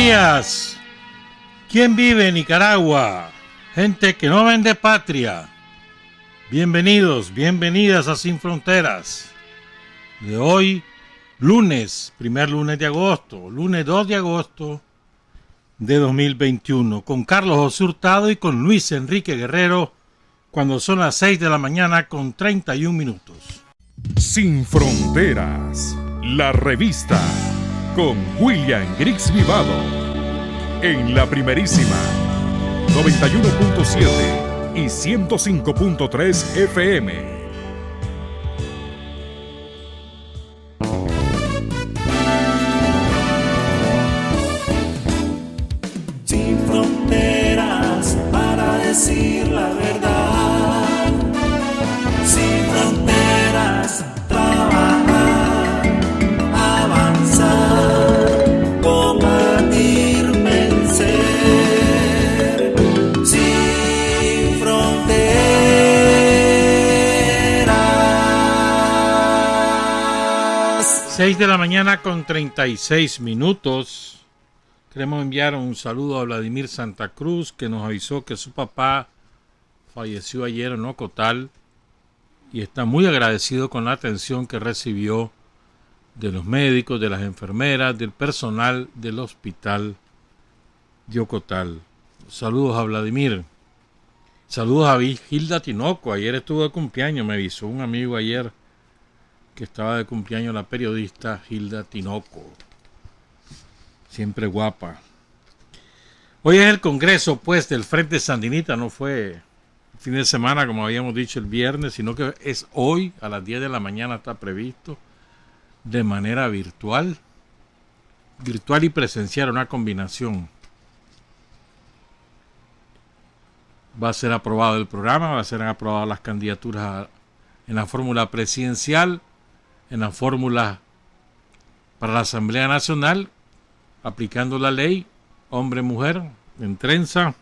días. ¿Quién vive en Nicaragua? Gente que no vende patria. Bienvenidos, bienvenidas a Sin Fronteras. De hoy, lunes, primer lunes de agosto, lunes 2 de agosto de 2021, con Carlos José Hurtado y con Luis Enrique Guerrero, cuando son las 6 de la mañana con 31 minutos. Sin Fronteras, la revista, con William Griggs Vivado, en la primerísima 91.7 y 105.3 FM. Sin fronteras para decir la verdad, sin fronteras trabajar, avanzar, combatir, vencer. Sin fronteras. 6 de la mañana con 36 minutos. Queremos enviar un saludo a Vladimir Santa Cruz, que nos avisó que su papá falleció ayer en Ocotal y está muy agradecido con la atención que recibió de los médicos, de las enfermeras, del personal del hospital de Ocotal. Saludos a Vladimir. Saludos a Hilda Tinoco. Ayer estuvo de cumpleaños, me avisó un amigo ayer que estaba de cumpleaños la periodista Hilda Tinoco. Siempre guapa. Hoy es el congreso, pues, del Frente Sandinista. No fue fin de semana, como habíamos dicho el viernes, sino que es hoy, a las 10 de la mañana está previsto, de manera virtual. Virtual y presencial, una combinación. Va a ser aprobado el programa, va a ser aprobadas las candidaturas en la fórmula presidencial, en la fórmula para la Asamblea Nacional, aplicando la ley, hombre-mujer, en trenza.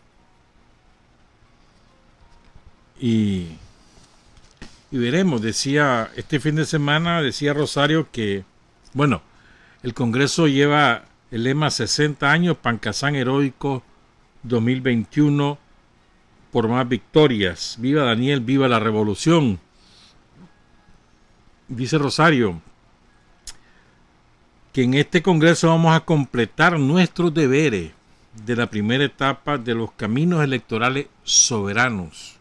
Y veremos, decía, este fin de semana, decía Rosario que, bueno, el Congreso lleva el lema 60 años, Pancasán Heroico 2021, por más victorias. Viva Daniel, viva la revolución. Dice Rosario que en este Congreso vamos a completar nuestros deberes de la primera etapa de los caminos electorales soberanos,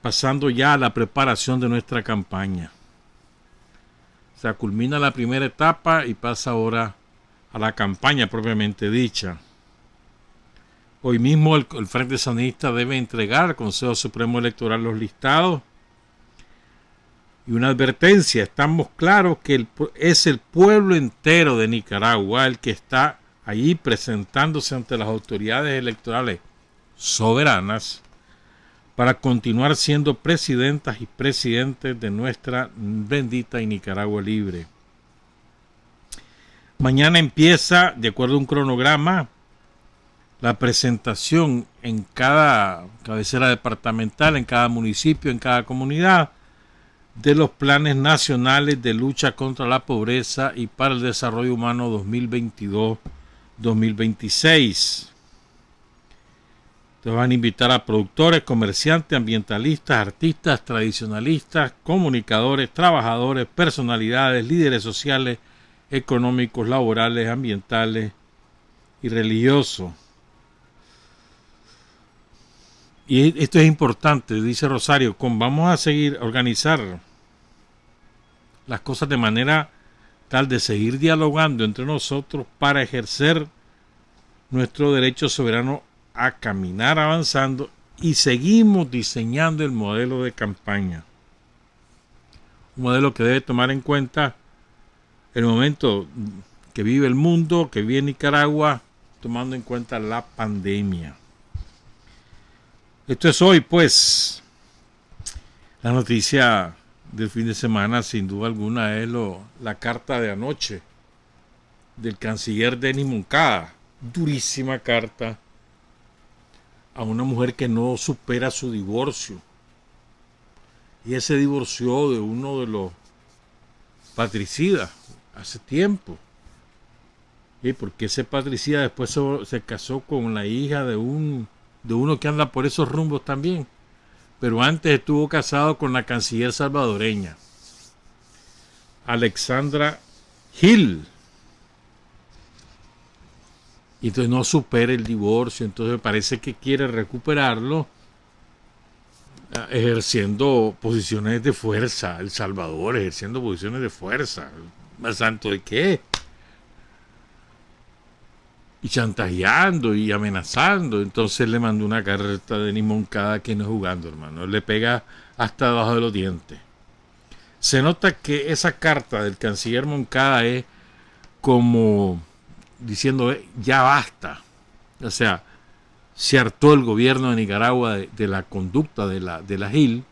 pasando ya a la preparación de nuestra campaña. O sea, culmina la primera etapa y pasa ahora a la campaña propiamente dicha. Hoy mismo el Frente Sandinista debe entregar al Consejo Supremo Electoral los listados. Y una advertencia, estamos claros que es el pueblo entero de Nicaragua el que está allí presentándose ante las autoridades electorales soberanas para continuar siendo presidentas y presidentes de nuestra bendita y Nicaragua libre. Mañana empieza, de acuerdo a un cronograma, la presentación en cada cabecera departamental, en cada municipio, en cada comunidad, de los planes nacionales de lucha contra la pobreza y para el desarrollo humano 2022-2026. Te van a invitar a productores, comerciantes, ambientalistas, artistas, tradicionalistas, comunicadores, trabajadores, personalidades, líderes sociales, económicos, laborales, ambientales y religiosos. Y esto es importante, dice Rosario, vamos a seguir a organizar las cosas de manera tal de seguir dialogando entre nosotros para ejercer nuestro derecho soberano a caminar avanzando, y seguimos diseñando el modelo de campaña. Un modelo que debe tomar en cuenta el momento que vive el mundo, que vive Nicaragua, tomando en cuenta la pandemia. Esto es hoy, pues. La noticia del fin de semana, sin duda alguna, es la carta de anoche del canciller Denis Moncada. Durísima carta a una mujer que no supera su divorcio. Y ese divorció de uno de los patricidas hace tiempo. ¿Y por qué ese patricida después se casó con la hija de uno que anda por esos rumbos también? Pero antes estuvo casado con la canciller salvadoreña, Alexandra Hill. Y entonces no supera el divorcio, entonces parece que quiere recuperarlo ejerciendo posiciones de fuerza. El Salvador ejerciendo posiciones de fuerza. ¿Más santo de qué? Y chantajeando y amenazando. Entonces le mandó una carta de Denis Moncada que no es jugando, hermano. Le pega hasta debajo de los dientes. Se nota que esa carta del canciller Moncada es como diciendo ya basta. O sea, se hartó el gobierno de Nicaragua de la conducta de la Hill.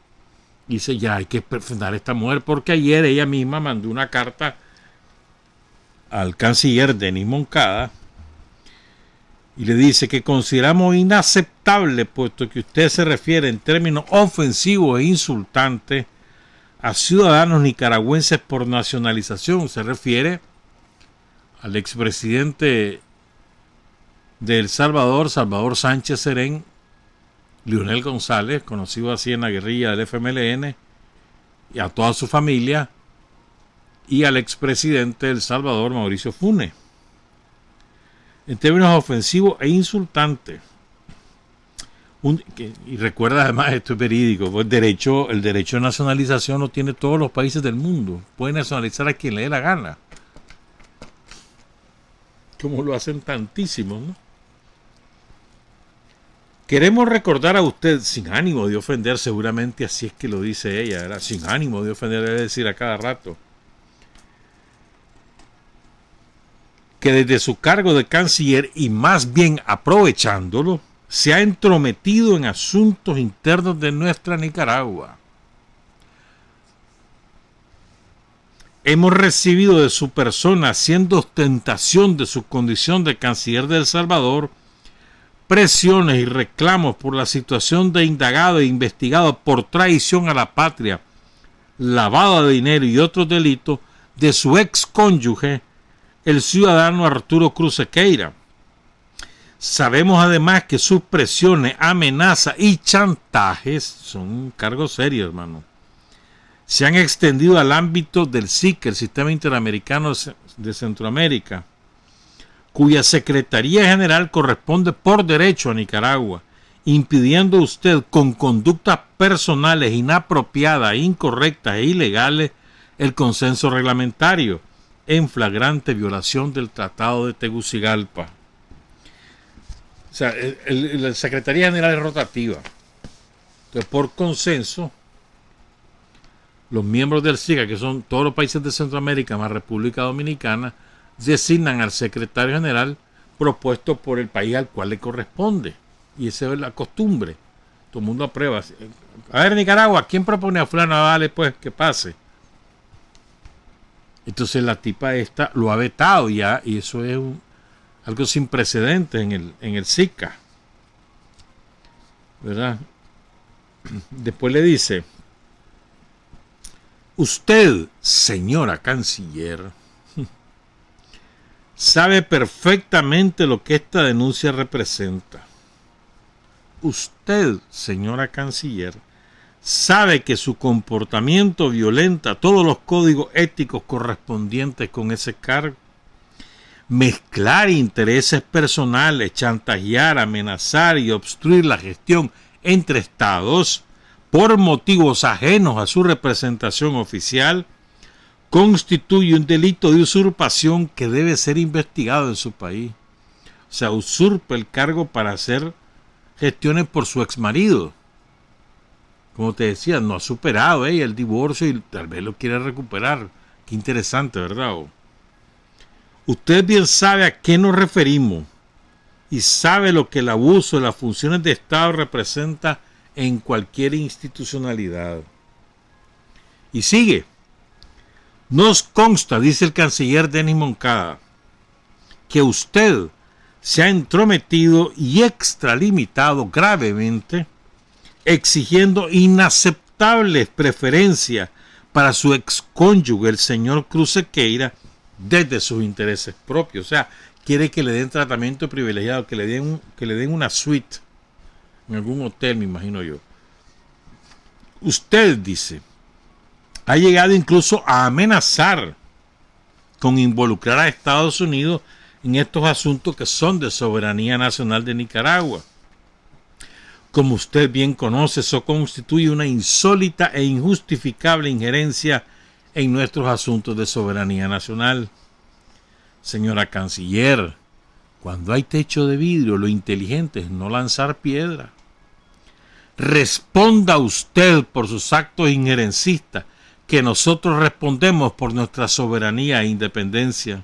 Dice ya hay que frenar a esta mujer, porque ayer ella misma mandó una carta al canciller Denis Moncada y le dice que consideramos inaceptable, puesto que usted se refiere en términos ofensivos e insultantes a ciudadanos nicaragüenses por nacionalización. Se refiere al expresidente de El Salvador, Salvador Sánchez Serén, Leonel González, conocido así en la guerrilla del FMLN, y a toda su familia, y al expresidente de El Salvador, Mauricio Funes, en términos ofensivos e insultantes. Y recuerda además, esto es verídico, pues el derecho de nacionalización lo tiene todos los países del mundo. Pueden nacionalizar a quien le dé la gana. Como lo hacen tantísimos, ¿no? Queremos recordar a usted, sin ánimo de ofender, seguramente así es que lo dice ella, ¿verdad? Sin ánimo de ofender, debe decir a cada rato, que desde su cargo de canciller, y más bien aprovechándolo, se ha entrometido en asuntos internos de nuestra Nicaragua. Hemos recibido de su persona, haciendo ostentación de su condición de canciller de El Salvador, presiones y reclamos por la situación de indagado e investigado por traición a la patria, lavado de dinero y otros delitos de su ex cónyuge, el ciudadano Arturo Cruz Sequeira. Sabemos además que sus presiones, amenazas y chantajes son cargos serios, hermano. Se han extendido al ámbito del SIC, el Sistema Interamericano de Centroamérica, cuya Secretaría General corresponde por derecho a Nicaragua, impidiendo usted con conductas personales inapropiadas, incorrectas e ilegales el consenso reglamentario, en flagrante violación del Tratado de Tegucigalpa. O sea, la Secretaría General es rotativa. Entonces, por consenso, los miembros del SIGA, que son todos los países de Centroamérica más República Dominicana, designan al secretario general propuesto por el país al cual le corresponde. Y esa es la costumbre. Todo el mundo aprueba. A ver, Nicaragua, ¿quién propone a fulano? Vale, pues, que pase. Entonces la tipa esta lo ha vetado ya, y eso es algo sin precedentes en el SICA, ¿verdad? Después le dice: usted, señora canciller, sabe perfectamente lo que esta denuncia representa. Usted, señora canciller, sabe que su comportamiento violenta todos los códigos éticos correspondientes con ese cargo. Mezclar intereses personales, chantajear, amenazar y obstruir la gestión entre estados por motivos ajenos a su representación oficial constituye un delito de usurpación que debe ser investigado en su país. O sea, usurpa el cargo para hacer gestiones por su exmarido. Como te decía, no ha superado ella el divorcio y tal vez lo quiere recuperar. Qué interesante, ¿verdad? Usted bien sabe a qué nos referimos y sabe lo que el abuso de las funciones de Estado representa en cualquier institucionalidad. Y sigue. Nos consta, dice el canciller Denis Moncada, que usted se ha entrometido y extralimitado gravemente, exigiendo inaceptables preferencias para su excónyuge, el señor Cruz Sequeira, desde sus intereses propios. O sea, quiere que le den tratamiento privilegiado, que le den una suite en algún hotel, me imagino yo. Usted, dice, ha llegado incluso a amenazar con involucrar a Estados Unidos en estos asuntos que son de soberanía nacional de Nicaragua. Como usted bien conoce, eso constituye una insólita e injustificable injerencia en nuestros asuntos de soberanía nacional. Señora canciller, cuando hay techo de vidrio, lo inteligente es no lanzar piedra. Responda usted por sus actos injerencistas, que nosotros respondemos por nuestra soberanía e independencia.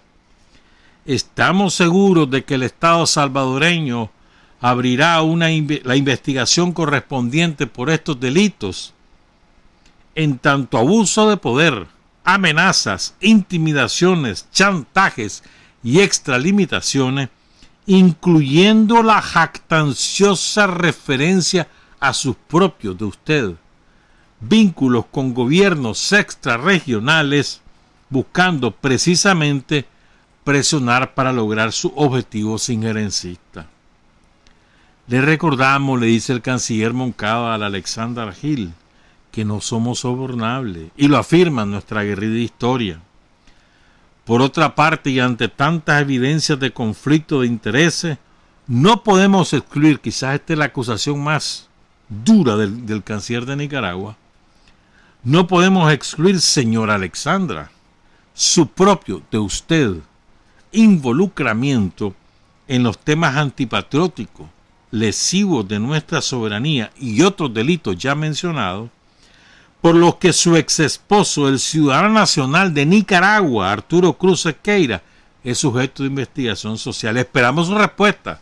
Estamos seguros de que el Estado salvadoreño abrirá la investigación correspondiente por estos delitos, en tanto abuso de poder, amenazas, intimidaciones, chantajes y extralimitaciones, incluyendo la jactanciosa referencia a sus propios de usted, vínculos con gobiernos extrarregionales, buscando precisamente presionar para lograr sus objetivos injerencistas. Le recordamos, le dice el canciller Moncada al Alexander Hill, que no somos sobornables, y lo afirma nuestra aguerrida historia. Por otra parte, y ante tantas evidencias de conflicto de intereses, no podemos excluir, quizás esta es la acusación más dura del canciller de Nicaragua, no podemos excluir, señora Alexandra, su propio, de usted, involucramiento en los temas antipatrióticos, lesivos de nuestra soberanía y otros delitos ya mencionados, por los que su ex esposo, el ciudadano nacional de Nicaragua, Arturo Cruz Sequeira, es sujeto de investigación social. Esperamos su respuesta,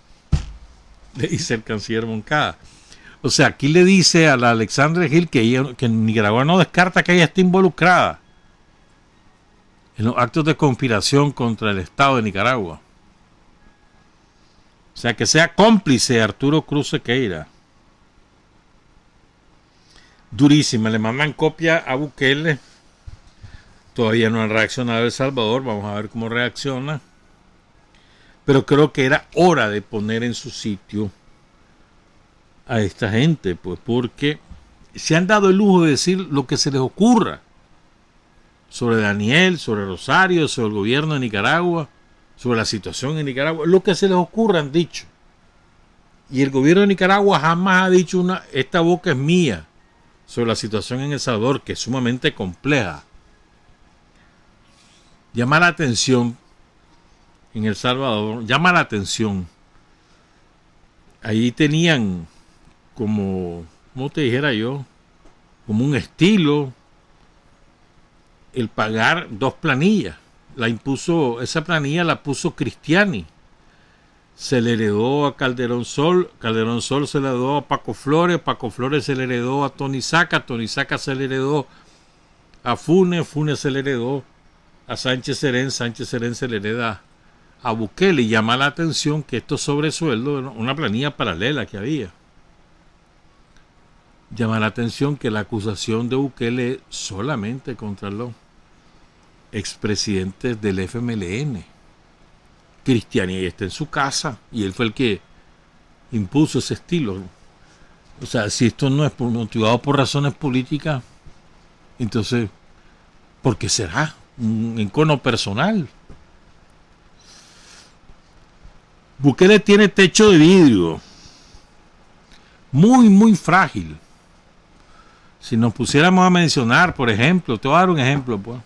le dice el canciller Moncada. O sea, aquí le dice a la Alexandra Gil que Nicaragua no descarta que ella esté involucrada en los actos de conspiración contra el Estado de Nicaragua. O sea, que sea cómplice de Arturo Cruz Sequeira. Durísima, le mandan copia a Bukele. Todavía no han reaccionado El Salvador, vamos a ver cómo reacciona. Pero creo que era hora de poner en su sitio a esta gente, pues, porque se han dado el lujo de decir lo que se les ocurra sobre Daniel, sobre Rosario, sobre el gobierno de Nicaragua, sobre la situación en Nicaragua, lo que se les ocurra han dicho. Y el gobierno de Nicaragua jamás ha dicho esta boca es mía, sobre la situación en El Salvador, que es sumamente compleja. Llama la atención en El Salvador, llama la atención. Ahí tenían como te dijera yo, como un estilo, el pagar 2 planillas. Esa planilla la puso Cristiani. Se le heredó a Calderón Sol se le heredó a Paco Flores se le heredó a Tony Saca se le heredó a Funes se le heredó a Sánchez Serén se le hereda a Bukele. Y llama la atención que estos sobresueldos, una planilla paralela que había. Llama la atención que la acusación de Bukele es solamente contra los expresidentes del FMLN. Cristiani está en su casa y él fue el que impuso ese estilo. O sea, si esto no es motivado por razones políticas, entonces, ¿por qué será? Un encono personal. Bukele tiene techo de vidrio, muy, muy frágil. Si nos pusiéramos a mencionar, por ejemplo, te voy a dar un ejemplo, pues.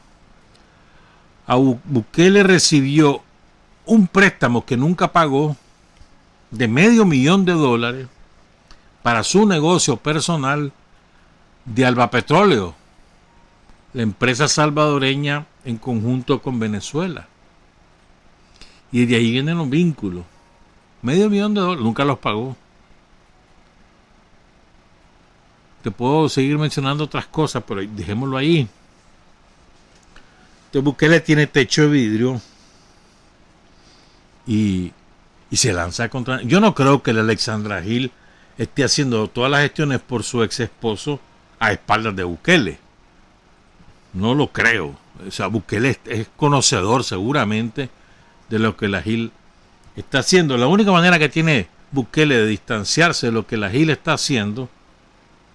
A Bukele recibió un préstamo que nunca pagó de $500,000 para su negocio personal de Alba Petróleo, la empresa salvadoreña en conjunto con Venezuela. Y de ahí vienen los vínculos. $500,000, nunca los pagó. Te puedo seguir mencionando otras cosas, pero dejémoslo ahí. Entonces Bukele tiene techo de vidrio y se lanza contra... Yo no creo que la Alexandra Gil esté haciendo todas las gestiones por su ex esposo a espaldas de Bukele. No lo creo. O sea, Bukele es conocedor seguramente de lo que la Gil está haciendo, la única manera que tiene Bukele de distanciarse de lo que la GIL está haciendo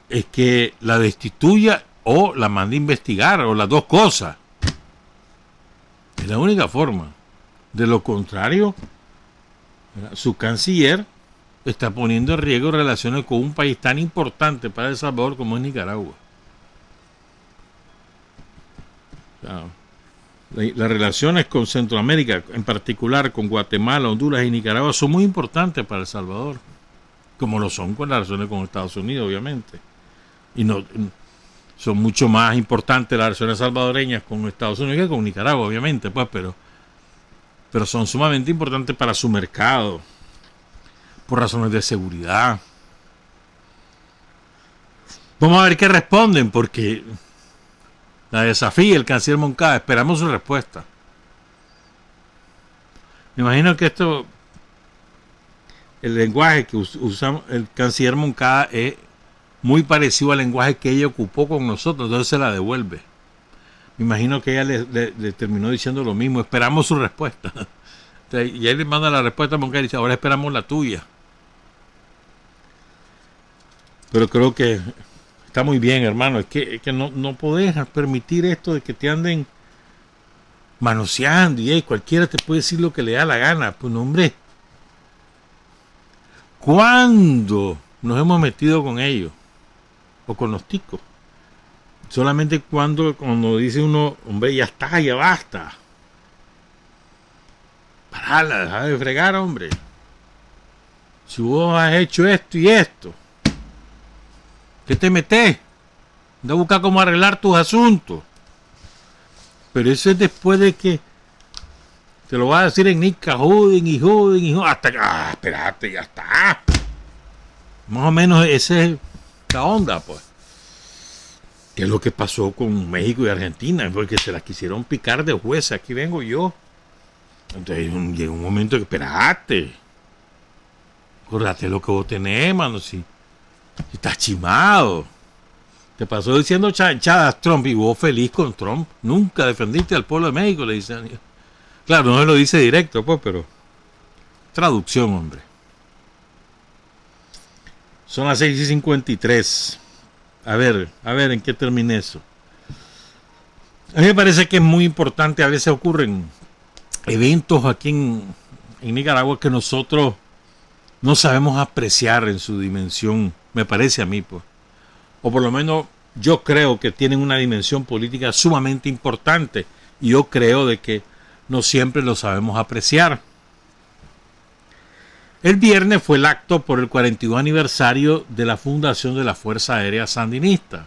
es que la destituya o la mande a investigar, o las dos cosas. Es la única forma. De lo contrario, su canciller está poniendo en riesgo relaciones con un país tan importante para El Salvador como es Nicaragua. Las relaciones con Centroamérica, en particular con Guatemala, Honduras y Nicaragua, son muy importantes para El Salvador, como lo son con las relaciones con Estados Unidos, obviamente. Y no son mucho más importantes las relaciones salvadoreñas con Estados Unidos que con Nicaragua, obviamente, pues, pero son sumamente importantes para su mercado, por razones de seguridad. Vamos a ver qué responden, porque la desafía el canciller Moncada. Esperamos su respuesta. Me imagino que el lenguaje que usamos el canciller Moncada es muy parecido al lenguaje que ella ocupó con nosotros, entonces se la devuelve. Me imagino que ella le terminó diciendo lo mismo. Esperamos su respuesta. Y él le manda la respuesta a Moncada y dice, ahora esperamos la tuya. Pero creo que está muy bien, hermano. Es que no podés permitir esto de que te anden manoseando y cualquiera te puede decir lo que le da la gana. Pues no, hombre. ¿Cuándo nos hemos metido con ellos? O con los ticos. Solamente cuando dice uno, hombre, ya está, ya basta. Parala, deja de fregar, hombre. Si vos has hecho esto y esto, ¿qué te metés? Anda a buscar cómo arreglar tus asuntos. Pero eso es después de que te lo va a decir en Nica, joden, hasta que, espérate, ya está. Más o menos esa es la onda, pues. ¿Qué es lo que pasó con México y Argentina? Porque se la quisieron picar de juez. Aquí vengo yo. Entonces llega un momento que, espérate. Acuérdate lo que vos tenés, mano. Si estás chimado. Te pasó diciendo chanchadas Trump y vos feliz con Trump. Nunca defendiste al pueblo de México, le dice Daniel. Claro, no se lo dice directo, pues, pero traducción, hombre. Son las 6:53. A ver en qué termina eso. A mí me parece que es muy importante, a veces ocurren eventos aquí en Nicaragua que nosotros no sabemos apreciar en su dimensión, me parece a mí, pues. O por lo menos yo creo que tienen una dimensión política sumamente importante y yo creo de que no siempre lo sabemos apreciar. El viernes fue el acto por el 42 aniversario de la fundación de la Fuerza Aérea Sandinista,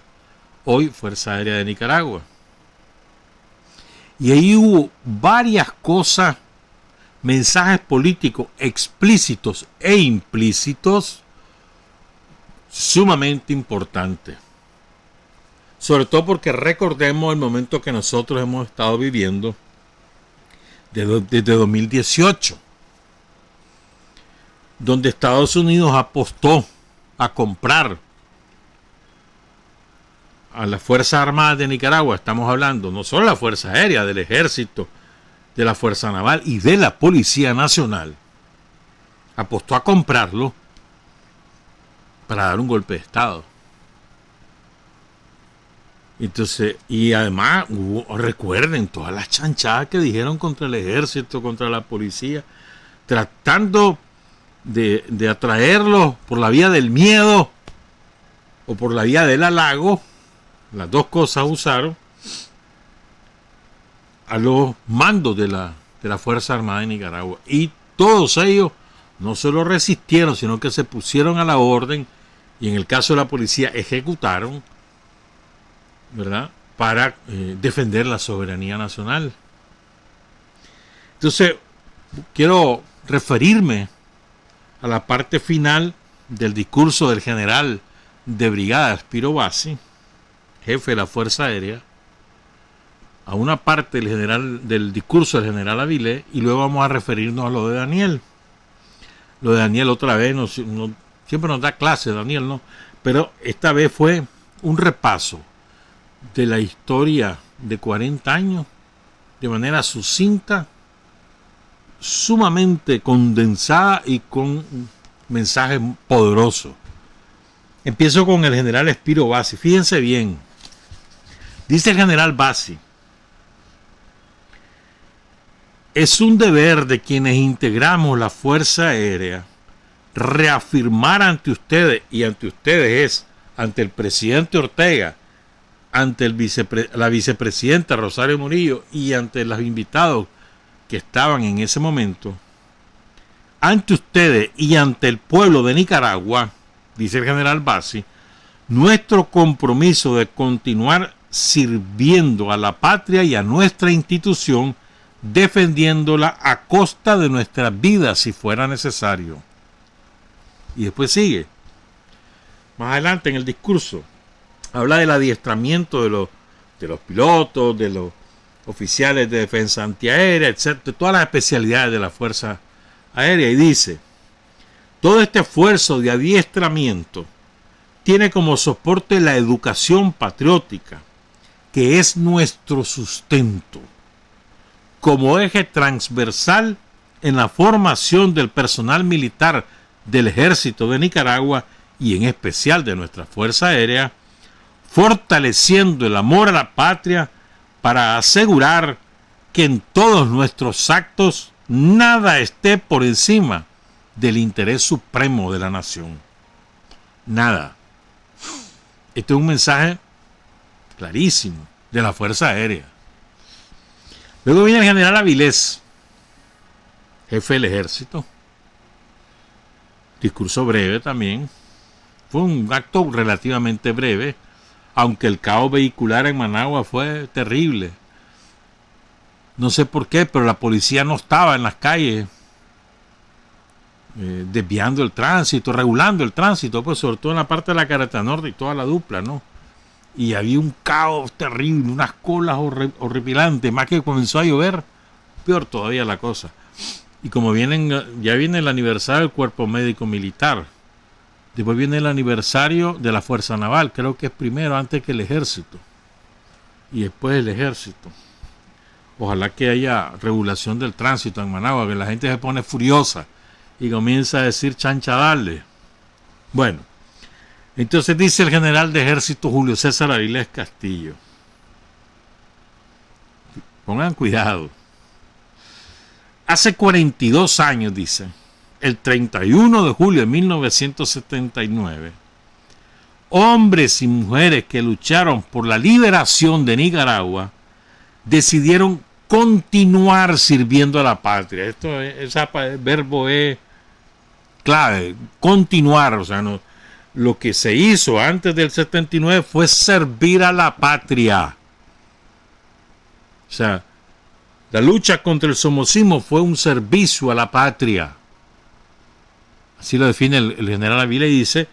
hoy Fuerza Aérea de Nicaragua. Y ahí hubo varias cosas, mensajes políticos explícitos e implícitos sumamente importantes. Sobre todo porque recordemos el momento que nosotros hemos estado viviendo desde 2018. Donde Estados Unidos apostó a comprar a las Fuerzas Armadas de Nicaragua. Estamos hablando no solo de la Fuerza Aérea, del Ejército, de la Fuerza Naval y de la Policía Nacional. Apostó a comprarlo para dar un golpe de Estado. Entonces, y además, recuerden todas las chanchadas que dijeron contra el Ejército, contra la Policía, tratando de atraerlos por la vía del miedo o por la vía del halago. Las dos cosas usaron a los mandos de la Fuerza Armada de Nicaragua, y todos ellos no solo resistieron, sino que se pusieron a la orden, y en el caso de la policía ejecutaron, ¿verdad?, para defender la soberanía nacional. Entonces quiero referirme a la parte final del discurso del general de brigada Spiro Bassi, jefe de la Fuerza Aérea, a una parte del discurso del general Avilés, y luego vamos a referirnos a lo de Daniel. Lo de Daniel otra vez, siempre nos da clase Daniel, ¿no? Pero esta vez fue un repaso de la historia de 40 años de manera sucinta, sumamente condensada y con mensajes poderosos. Empiezo con el general Spiro Bassi. Fíjense bien. Dice el general Bassi: es un deber de quienes integramos la Fuerza Aérea reafirmar ante ustedes, y ante ustedes es ante el presidente Ortega, ante la vicepresidenta Rosario Murillo y ante los invitados que estaban en ese momento, ante ustedes y ante el pueblo de Nicaragua, dice el general Bassi, nuestro compromiso de continuar sirviendo a la patria y a nuestra institución, defendiéndola a costa de nuestras vidas si fuera necesario. Y después sigue. Más adelante en el discurso habla del adiestramiento de los pilotos, de los oficiales de defensa antiaérea, etc., todas las especialidades de la Fuerza Aérea, y dice: todo este esfuerzo de adiestramiento tiene como soporte la educación patriótica, que es nuestro sustento, como eje transversal en la formación del personal militar del Ejército de Nicaragua y en especial de nuestra Fuerza Aérea, fortaleciendo el amor a la patria para asegurar que en todos nuestros actos nada esté por encima del interés supremo de la nación. Nada. Este es un mensaje clarísimo de la Fuerza Aérea. Luego viene el general Avilés, jefe del Ejército. Discurso breve también. Fue un acto relativamente breve, aunque el caos vehicular en Managua fue terrible. No sé por qué, pero la policía no estaba en las calles desviando el tránsito, regulando el tránsito, pues sobre todo en la parte de la carretera norte y toda la dupla, ¿no? Y había un caos terrible, unas colas horripilantes, más que comenzó a llover, peor todavía la cosa. Y como ya viene el aniversario del Cuerpo Médico Militar, después viene el aniversario de la Fuerza Naval, creo que es primero, antes que el Ejército, y después el Ejército. Ojalá que haya regulación del tránsito en Managua, que la gente se pone furiosa y comienza a decir chanchadales. Bueno, entonces dice el general de Ejército Julio César Avilés Castillo. Pongan cuidado. Hace 42 años, dice, el 31 de julio de 1979, hombres y mujeres que lucharon por la liberación de Nicaragua decidieron continuar sirviendo a la patria. Ese verbo es clave, continuar. O sea, no, lo que se hizo antes del 79 fue servir a la patria. O sea, la lucha contra el somocismo fue un servicio a la patria. Así lo define el general Avilés y dice: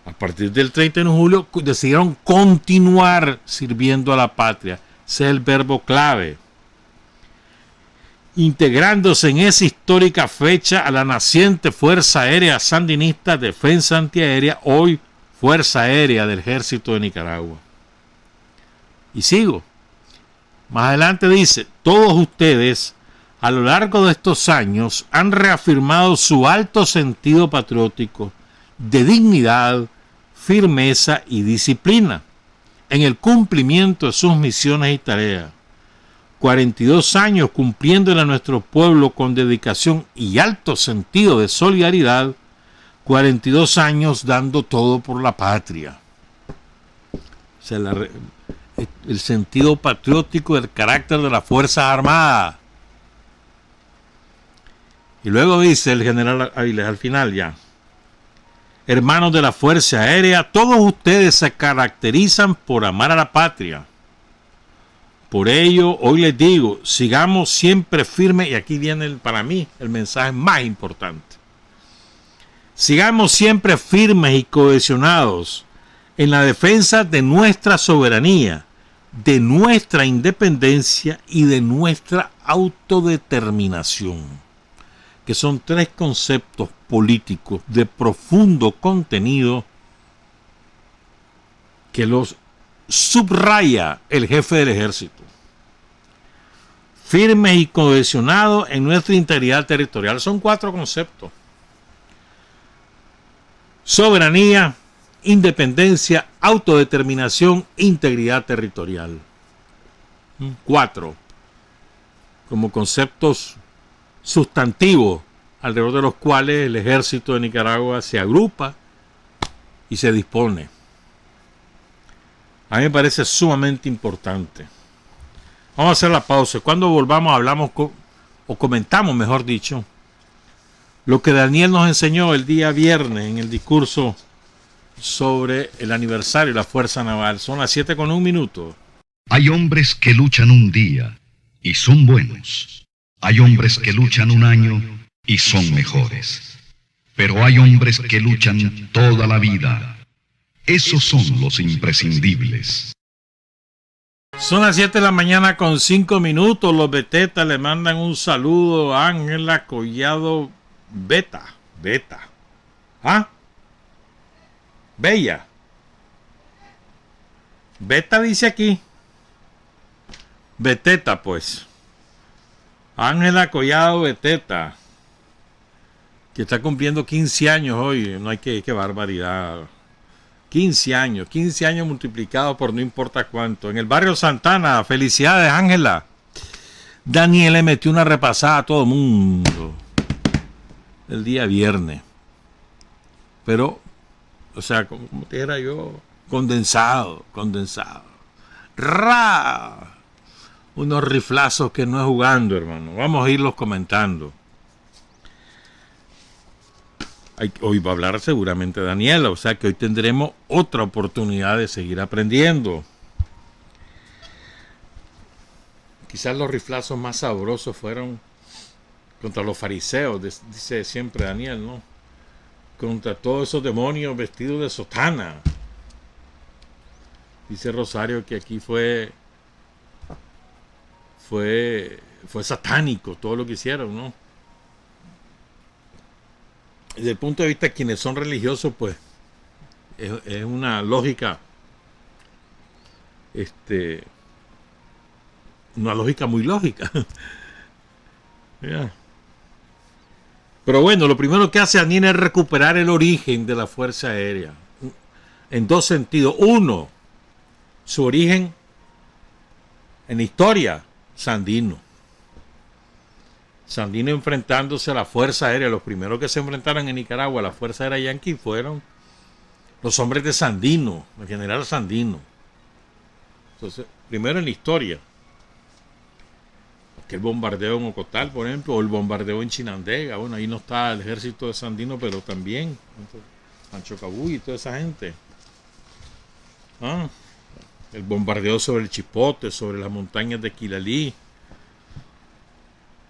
a partir del 31 de julio decidieron continuar sirviendo a la patria. Ese es el verbo clave. Integrándose en esa histórica fecha a la naciente Fuerza Aérea Sandinista Defensa Antiaérea, hoy Fuerza Aérea del Ejército de Nicaragua. Y sigo. Más adelante dice: todos ustedes a lo largo de estos años han reafirmado su alto sentido patriótico de dignidad, firmeza y disciplina en el cumplimiento de sus misiones y tareas. 42 años cumpliéndole a nuestro pueblo con dedicación y alto sentido de solidaridad, 42 años dando todo por la patria. O sea, el sentido patriótico del carácter de las Fuerzas Armadas. Y luego dice el general Avilés al final ya: hermanos de la Fuerza Aérea, todos ustedes se caracterizan por amar a la patria. Por ello, hoy les digo, sigamos siempre firmes, y aquí viene para mí el mensaje más importante. Sigamos siempre firmes y cohesionados en la defensa de nuestra soberanía, de nuestra independencia y de nuestra autodeterminación, que son tres conceptos políticos de profundo contenido que los subraya el jefe del ejército. firmes y cohesionados en nuestra integridad territorial. Son 4 conceptos: soberanía, independencia, autodeterminación, integridad territorial. 4 como conceptos sustantivos alrededor de los cuales el ejército de Nicaragua se agrupa y se dispone. A mí me parece sumamente importante. Vamos a hacer la pausa. Cuando volvamos hablamos o comentamos, mejor dicho, lo que Daniel nos enseñó el día viernes en el discurso sobre el aniversario de la Fuerza Naval. Son las 7:01. Hay hombres que luchan un día y son buenos. Hay hombres que luchan un año y son mejores. Pero hay hombres que luchan toda la vida. Esos son los imprescindibles. Son las 7:05. Los Betetas le mandan un saludo a Ángela Collado Beta. ¿Ah? Bella. Beta dice aquí. Beteta, pues. Ángela Collado Beteta, que está cumpliendo 15 años hoy. No hay qué barbaridad. 15 años multiplicados por no importa cuánto. En el barrio Santana. Felicidades, Ángela. Daniel le metió una repasada a todo el mundo el día viernes. Pero, o sea, como te dijera yo, condensado. Unos riflazos que no es jugando, hermano. Vamos a irlos comentando. Hoy va a hablar seguramente Daniela, o sea que hoy tendremos otra oportunidad de seguir aprendiendo. Quizás los riflazos más sabrosos fueron contra los fariseos, dice siempre Daniel, ¿no? Contra todos esos demonios vestidos de sotana. Dice Rosario que aquí fue satánico todo lo que hicieron, ¿no? Desde el punto de vista de quienes son religiosos, pues es una lógica, una lógica muy lógica. Yeah. Pero bueno, lo primero que hace Daniel es recuperar el origen de la Fuerza Aérea en 2 sentidos. Uno, su origen en la historia, Sandino enfrentándose a la Fuerza Aérea. Los primeros que se enfrentaron en Nicaragua a la Fuerza Aérea Yanqui fueron los hombres de Sandino, el general Sandino. Entonces, primero en la historia, aquel bombardeo en Ocotal, por ejemplo, o el bombardeo en Chinandega. Bueno, ahí no está el ejército de Sandino, pero también Sancho Cabuy y toda esa gente. El bombardeo sobre el Chipote, sobre las montañas de Quilalí.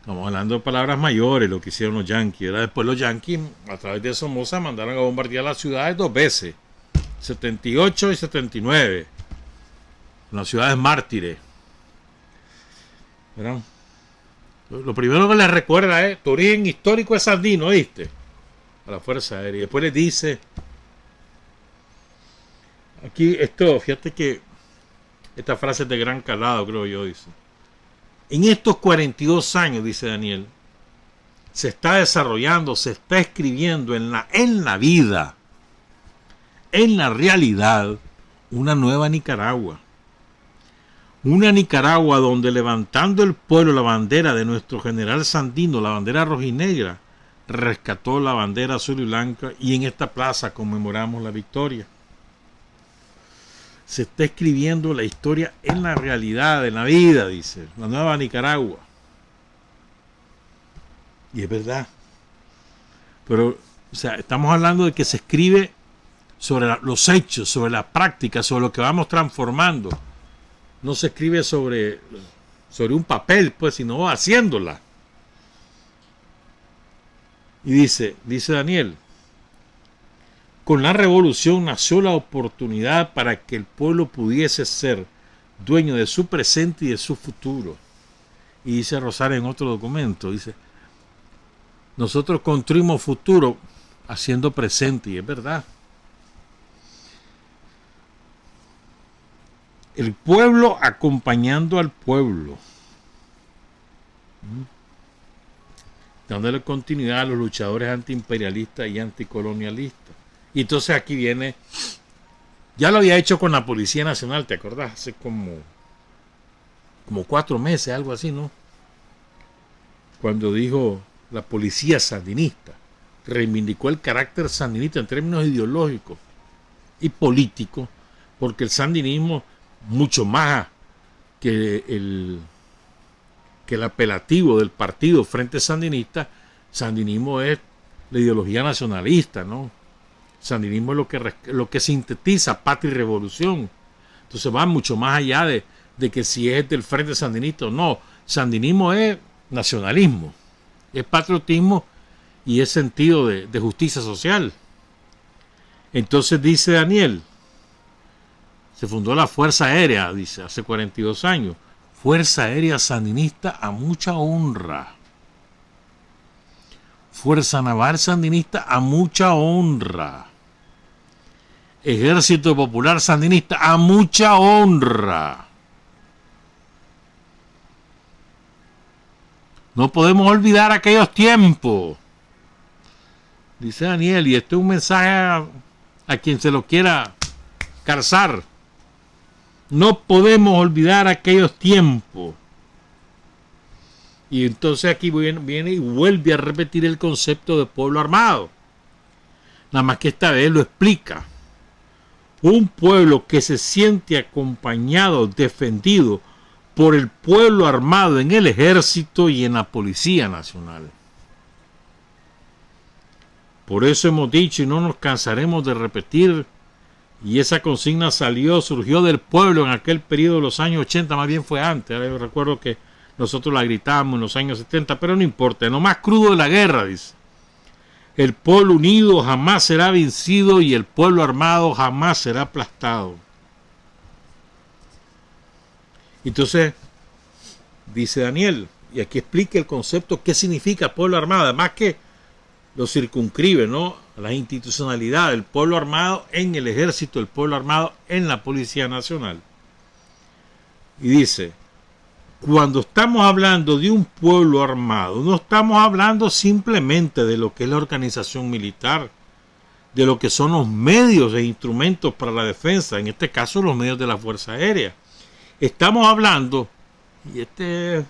Estamos hablando de palabras mayores, lo que hicieron los yanquis. Después los yanquis, a través de Somoza, mandaron a bombardear las ciudades 2 veces. 78 y 79. Las ciudades mártires. ¿Verdad? Lo primero que les recuerda es: tu origen histórico es Sandino, ¿oíste? A la Fuerza Aérea. Y después les dice... Aquí, fíjate que esta frase es de gran calado, creo yo, dice: en estos 42 años, dice Daniel, se está desarrollando, se está escribiendo en la vida, en la realidad, una nueva Nicaragua. Una Nicaragua donde, levantando el pueblo la bandera de nuestro general Sandino, la bandera rojinegra, rescató la bandera azul y blanca, y en esta plaza conmemoramos la victoria. Se está escribiendo la historia en la realidad, en la vida, dice, la nueva Nicaragua. Y es verdad. Pero, o sea, estamos hablando de que se escribe sobre los hechos, sobre la práctica, sobre lo que vamos transformando. No se escribe sobre un papel, pues, sino haciéndola. Y dice Daniel: con la revolución nació la oportunidad para que el pueblo pudiese ser dueño de su presente y de su futuro. Y dice Rosario en otro documento, dice: nosotros construimos futuro haciendo presente, y es verdad. El pueblo acompañando al pueblo. dándole continuidad a los luchadores antiimperialistas y anticolonialistas. Y entonces aquí viene, ya lo había hecho con la Policía Nacional, ¿te acordás? Hace como 4 meses, algo así, ¿no? Cuando dijo la policía sandinista, reivindicó el carácter sandinista en términos ideológicos y políticos, porque el sandinismo, mucho más que el apelativo del partido Frente Sandinista, sandinismo es la ideología nacionalista, ¿no? Sandinismo es lo que sintetiza patria y revolución. Entonces va mucho más allá de que si es del Frente Sandinista o no. Sandinismo es nacionalismo, es patriotismo y es sentido de justicia social. Entonces dice Daniel, se fundó la Fuerza Aérea, dice, hace 42 años. Fuerza Aérea Sandinista a mucha honra. Fuerza Naval Sandinista a mucha honra. Ejército Popular Sandinista a mucha honra. No podemos olvidar aquellos tiempos. Dice Daniel, y este es un mensaje a quien se lo quiera calzar. No podemos olvidar aquellos tiempos. Y entonces aquí viene y vuelve a repetir el concepto de pueblo armado. Nada más que esta vez lo explica. Un pueblo que se siente acompañado, defendido por el pueblo armado en el ejército y en la Policía Nacional. Por eso hemos dicho y no nos cansaremos de repetir, y esa consigna surgió del pueblo en aquel periodo de los años 80, más bien fue antes. Ahora yo recuerdo que nosotros la gritábamos en los años 70, pero no importa, en lo más crudo de la guerra, dice. El pueblo unido jamás será vencido y el pueblo armado jamás será aplastado. Entonces, dice Daniel, y aquí explica el concepto, qué significa pueblo armado, además que lo circunscribe, ¿no?, a la institucionalidad del pueblo armado en el ejército, el pueblo armado en la Policía Nacional. Y dice, cuando estamos hablando de un pueblo armado, no estamos hablando simplemente de lo que es la organización militar, de lo que son los medios e instrumentos para la defensa, en este caso los medios de la Fuerza Aérea. Estamos hablando, y este es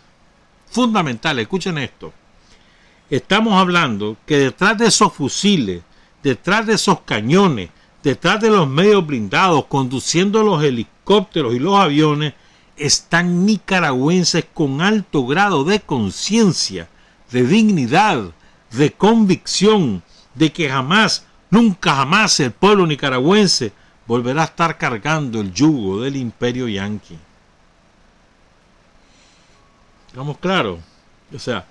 fundamental, escuchen esto, estamos hablando que detrás de esos fusiles, detrás de esos cañones, detrás de los medios blindados, conduciendo los helicópteros y los aviones, están nicaragüenses con alto grado de conciencia, de dignidad, de convicción, de que jamás, nunca jamás el pueblo nicaragüense volverá a estar cargando el yugo del imperio yanqui. ¿Estamos claros? O sea,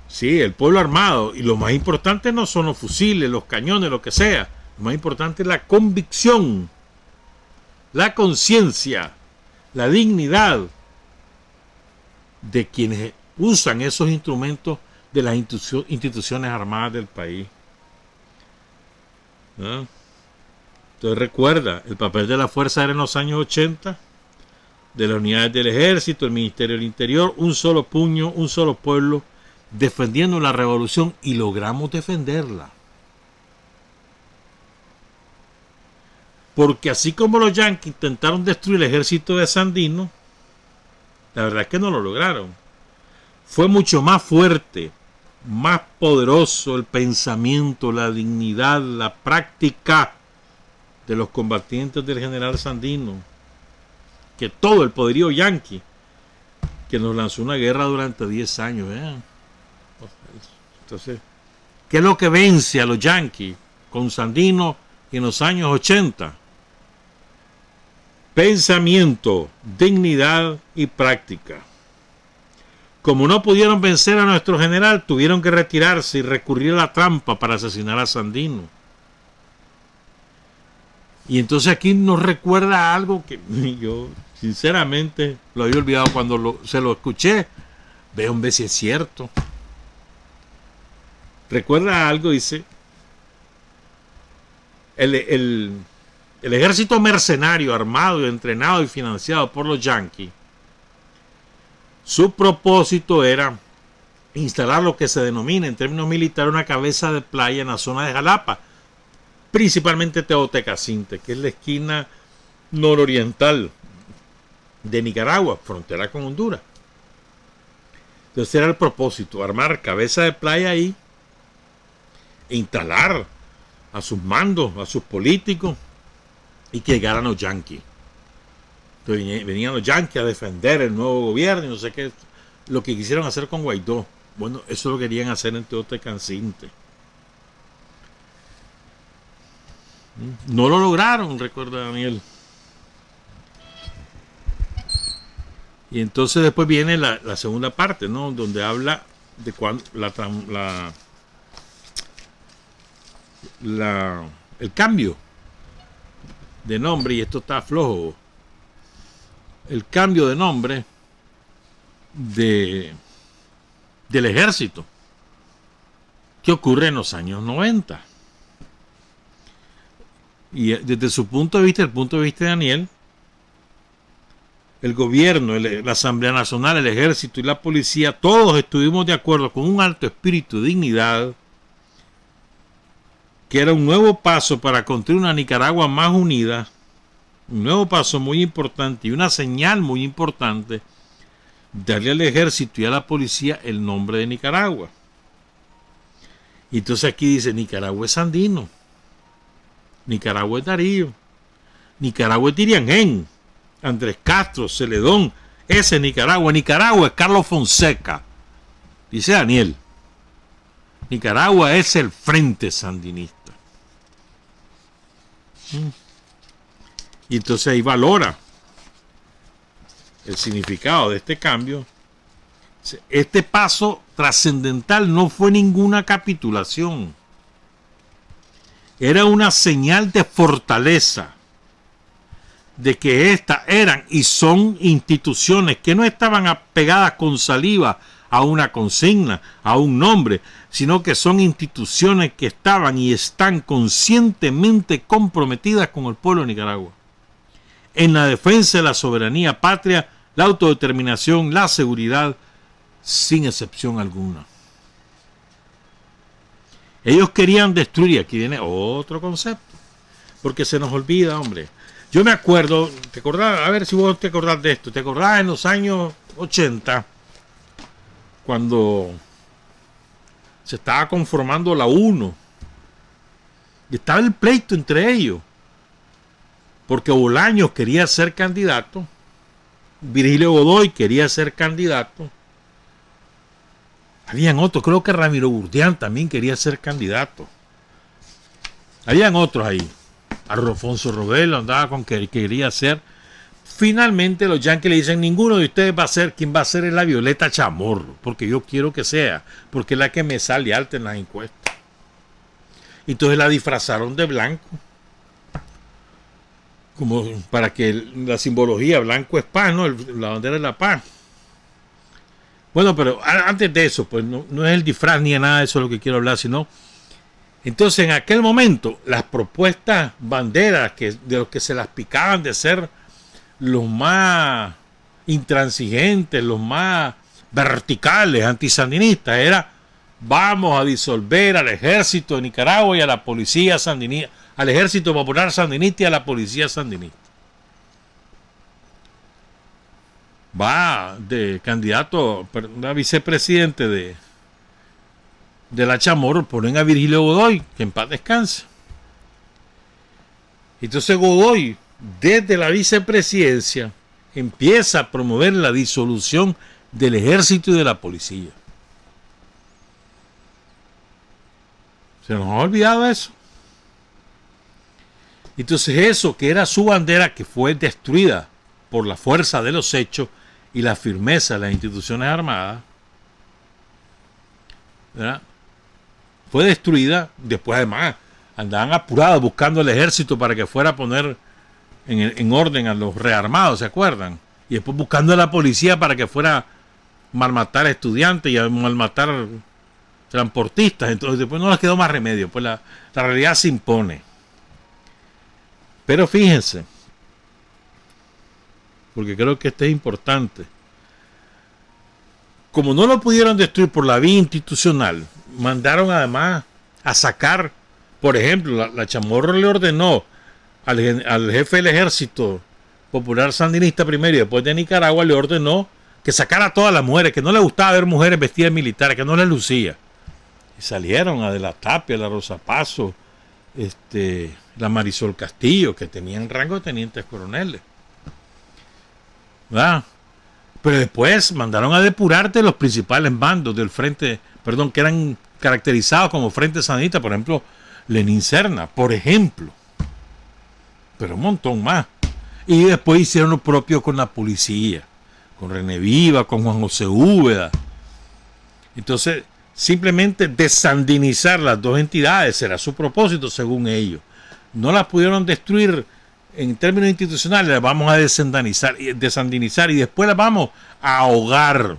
sí, el pueblo armado, y lo más importante no son los fusiles, los cañones, lo que sea. Lo más importante es la convicción, la conciencia, la dignidad de quienes usan esos instrumentos de las instituciones armadas del país. ¿No? Entonces recuerda el papel de la Fuerza Aérea en los años 80, de las unidades del Ejército, el Ministerio del Interior, un solo puño, un solo pueblo, defendiendo la revolución, y logramos defenderla. Porque así como los yanquis intentaron destruir el ejército de Sandino, la verdad es que no lo lograron. Fue mucho más fuerte, más poderoso el pensamiento, la dignidad, la práctica de los combatientes del general Sandino, que todo el poderío yanqui, que nos lanzó una guerra durante 10 años. Entonces, ¿qué es lo que vence a los yanquis con Sandino en los años 80? Pensamiento, dignidad y práctica. Como no pudieron vencer a nuestro general, tuvieron que retirarse y recurrir a la trampa para asesinar a Sandino. Y entonces aquí nos recuerda algo que yo sinceramente lo había olvidado cuando se lo escuché. Veo un vez si es cierto. Recuerda algo, dice, el ejército mercenario armado, entrenado y financiado por los yanquis, su propósito era instalar lo que se denomina en términos militares una cabeza de playa en la zona de Jalapa, principalmente Teotecacinte, que es la esquina nororiental de Nicaragua, frontera con Honduras. Entonces era el propósito, armar cabeza de playa ahí e instalar a sus mandos, a sus políticos, y que llegaran los yanquis. Entonces venían los yanquis a defender el nuevo gobierno y no sé qué, lo que quisieron hacer con Guaidó. Bueno, eso lo querían hacer en Teotecacinte. No lo lograron, recuerda Daniel. Y entonces después viene la segunda parte, ¿no? Donde habla de cuando el cambio de nombre, y esto está flojo, el cambio de nombre del ejército, que ocurre en los años 90. Y desde su punto de vista, el punto de vista de Daniel, el gobierno, la Asamblea Nacional, el ejército y la policía, todos estuvimos de acuerdo con un alto espíritu de dignidad, que era un nuevo paso para construir una Nicaragua más unida, un nuevo paso muy importante y una señal muy importante, darle al ejército y a la policía el nombre de Nicaragua. Y entonces aquí dice, Nicaragua es Sandino, Nicaragua es Darío, Nicaragua es Tiriangén, Andrés Castro, Celedón, ese es Nicaragua. Nicaragua es Carlos Fonseca, dice Daniel. Nicaragua es el Frente Sandinista. Y entonces ahí valora el significado de este cambio. Este paso trascendental no fue ninguna capitulación. Era una señal de fortaleza, de que estas eran y son instituciones que no estaban apegadas con saliva a una consigna, a un nombre, sino que son instituciones que estaban y están conscientemente comprometidas con el pueblo de Nicaragua, en la defensa de la soberanía patria, la autodeterminación, la seguridad, sin excepción alguna. Ellos querían destruir, aquí viene otro concepto, porque se nos olvida, hombre. Yo me acuerdo, ¿te acordás? A ver si vos te acordás de esto. ¿Te acordás en los años 80, cuando se estaba conformando la UNO? Y estaba el pleito entre ellos, porque Bolaños quería ser candidato, Virgilio Godoy quería ser candidato, habían otros, creo que Ramiro Burdián también quería ser candidato, habían otros ahí. Alfonso Robelo andaba con que quería ser. Finalmente los yanquis le dicen, ninguno de ustedes va a ser, quien va a ser es la Violeta Chamorro, porque yo quiero que sea, porque es la que me sale alta en las encuestas. Entonces la disfrazaron de blanco, como para que la simbología blanco es paz, ¿no? La bandera es la paz. Bueno, pero antes de eso, pues no es el disfraz ni nada de eso lo que quiero hablar, sino entonces en aquel momento las propuestas banderas de los que se las picaban de ser los más intransigentes, los más verticales, antisandinistas, era vamos a disolver al ejército de Nicaragua y a la policía sandinista, al ejército popular sandinista y a la policía sandinista. Va de candidato a vicepresidente de la Chamorro, ponen a Virgilio Godoy, que en paz descanse. Entonces Godoy, desde la vicepresidencia, empieza a promover la disolución del ejército y de la policía. Se nos ha olvidado eso. Entonces eso, que era su bandera, que fue destruida por la fuerza de los hechos y la firmeza de las instituciones armadas, ¿verdad?, fue destruida. Después además andaban apurados buscando el ejército para que fuera a poner en orden a los rearmados, ¿se acuerdan? Y después buscando a la policía para que fuera a malmatar a estudiantes y a malmatar transportistas. Entonces después no les quedó más remedio, pues la realidad se impone. Pero fíjense, porque creo que esto es importante, como no lo pudieron destruir por la vía institucional, mandaron además a sacar, por ejemplo, la Chamorro le ordenó al jefe del ejército popular sandinista primero y después de Nicaragua, le ordenó que sacara a todas las mujeres, que no le gustaba ver mujeres vestidas de militares, que no les lucía. Y salieron a De la Tapia, la Rosa Paso, la Marisol Castillo, que tenían rango de tenientes coroneles. ¿Verdad? Pero después mandaron a depurarte los principales bandos del frente, que eran caracterizados como Frente Sandinista, por ejemplo, Lenín Serna, por ejemplo. Pero un montón más. Y después hicieron lo propio con la policía, con René Viva, con Juan José Úbeda. Entonces, simplemente desandinizar las dos entidades será su propósito, según ellos. No las pudieron destruir en términos institucionales, las vamos a desandinizar y después las vamos a ahogar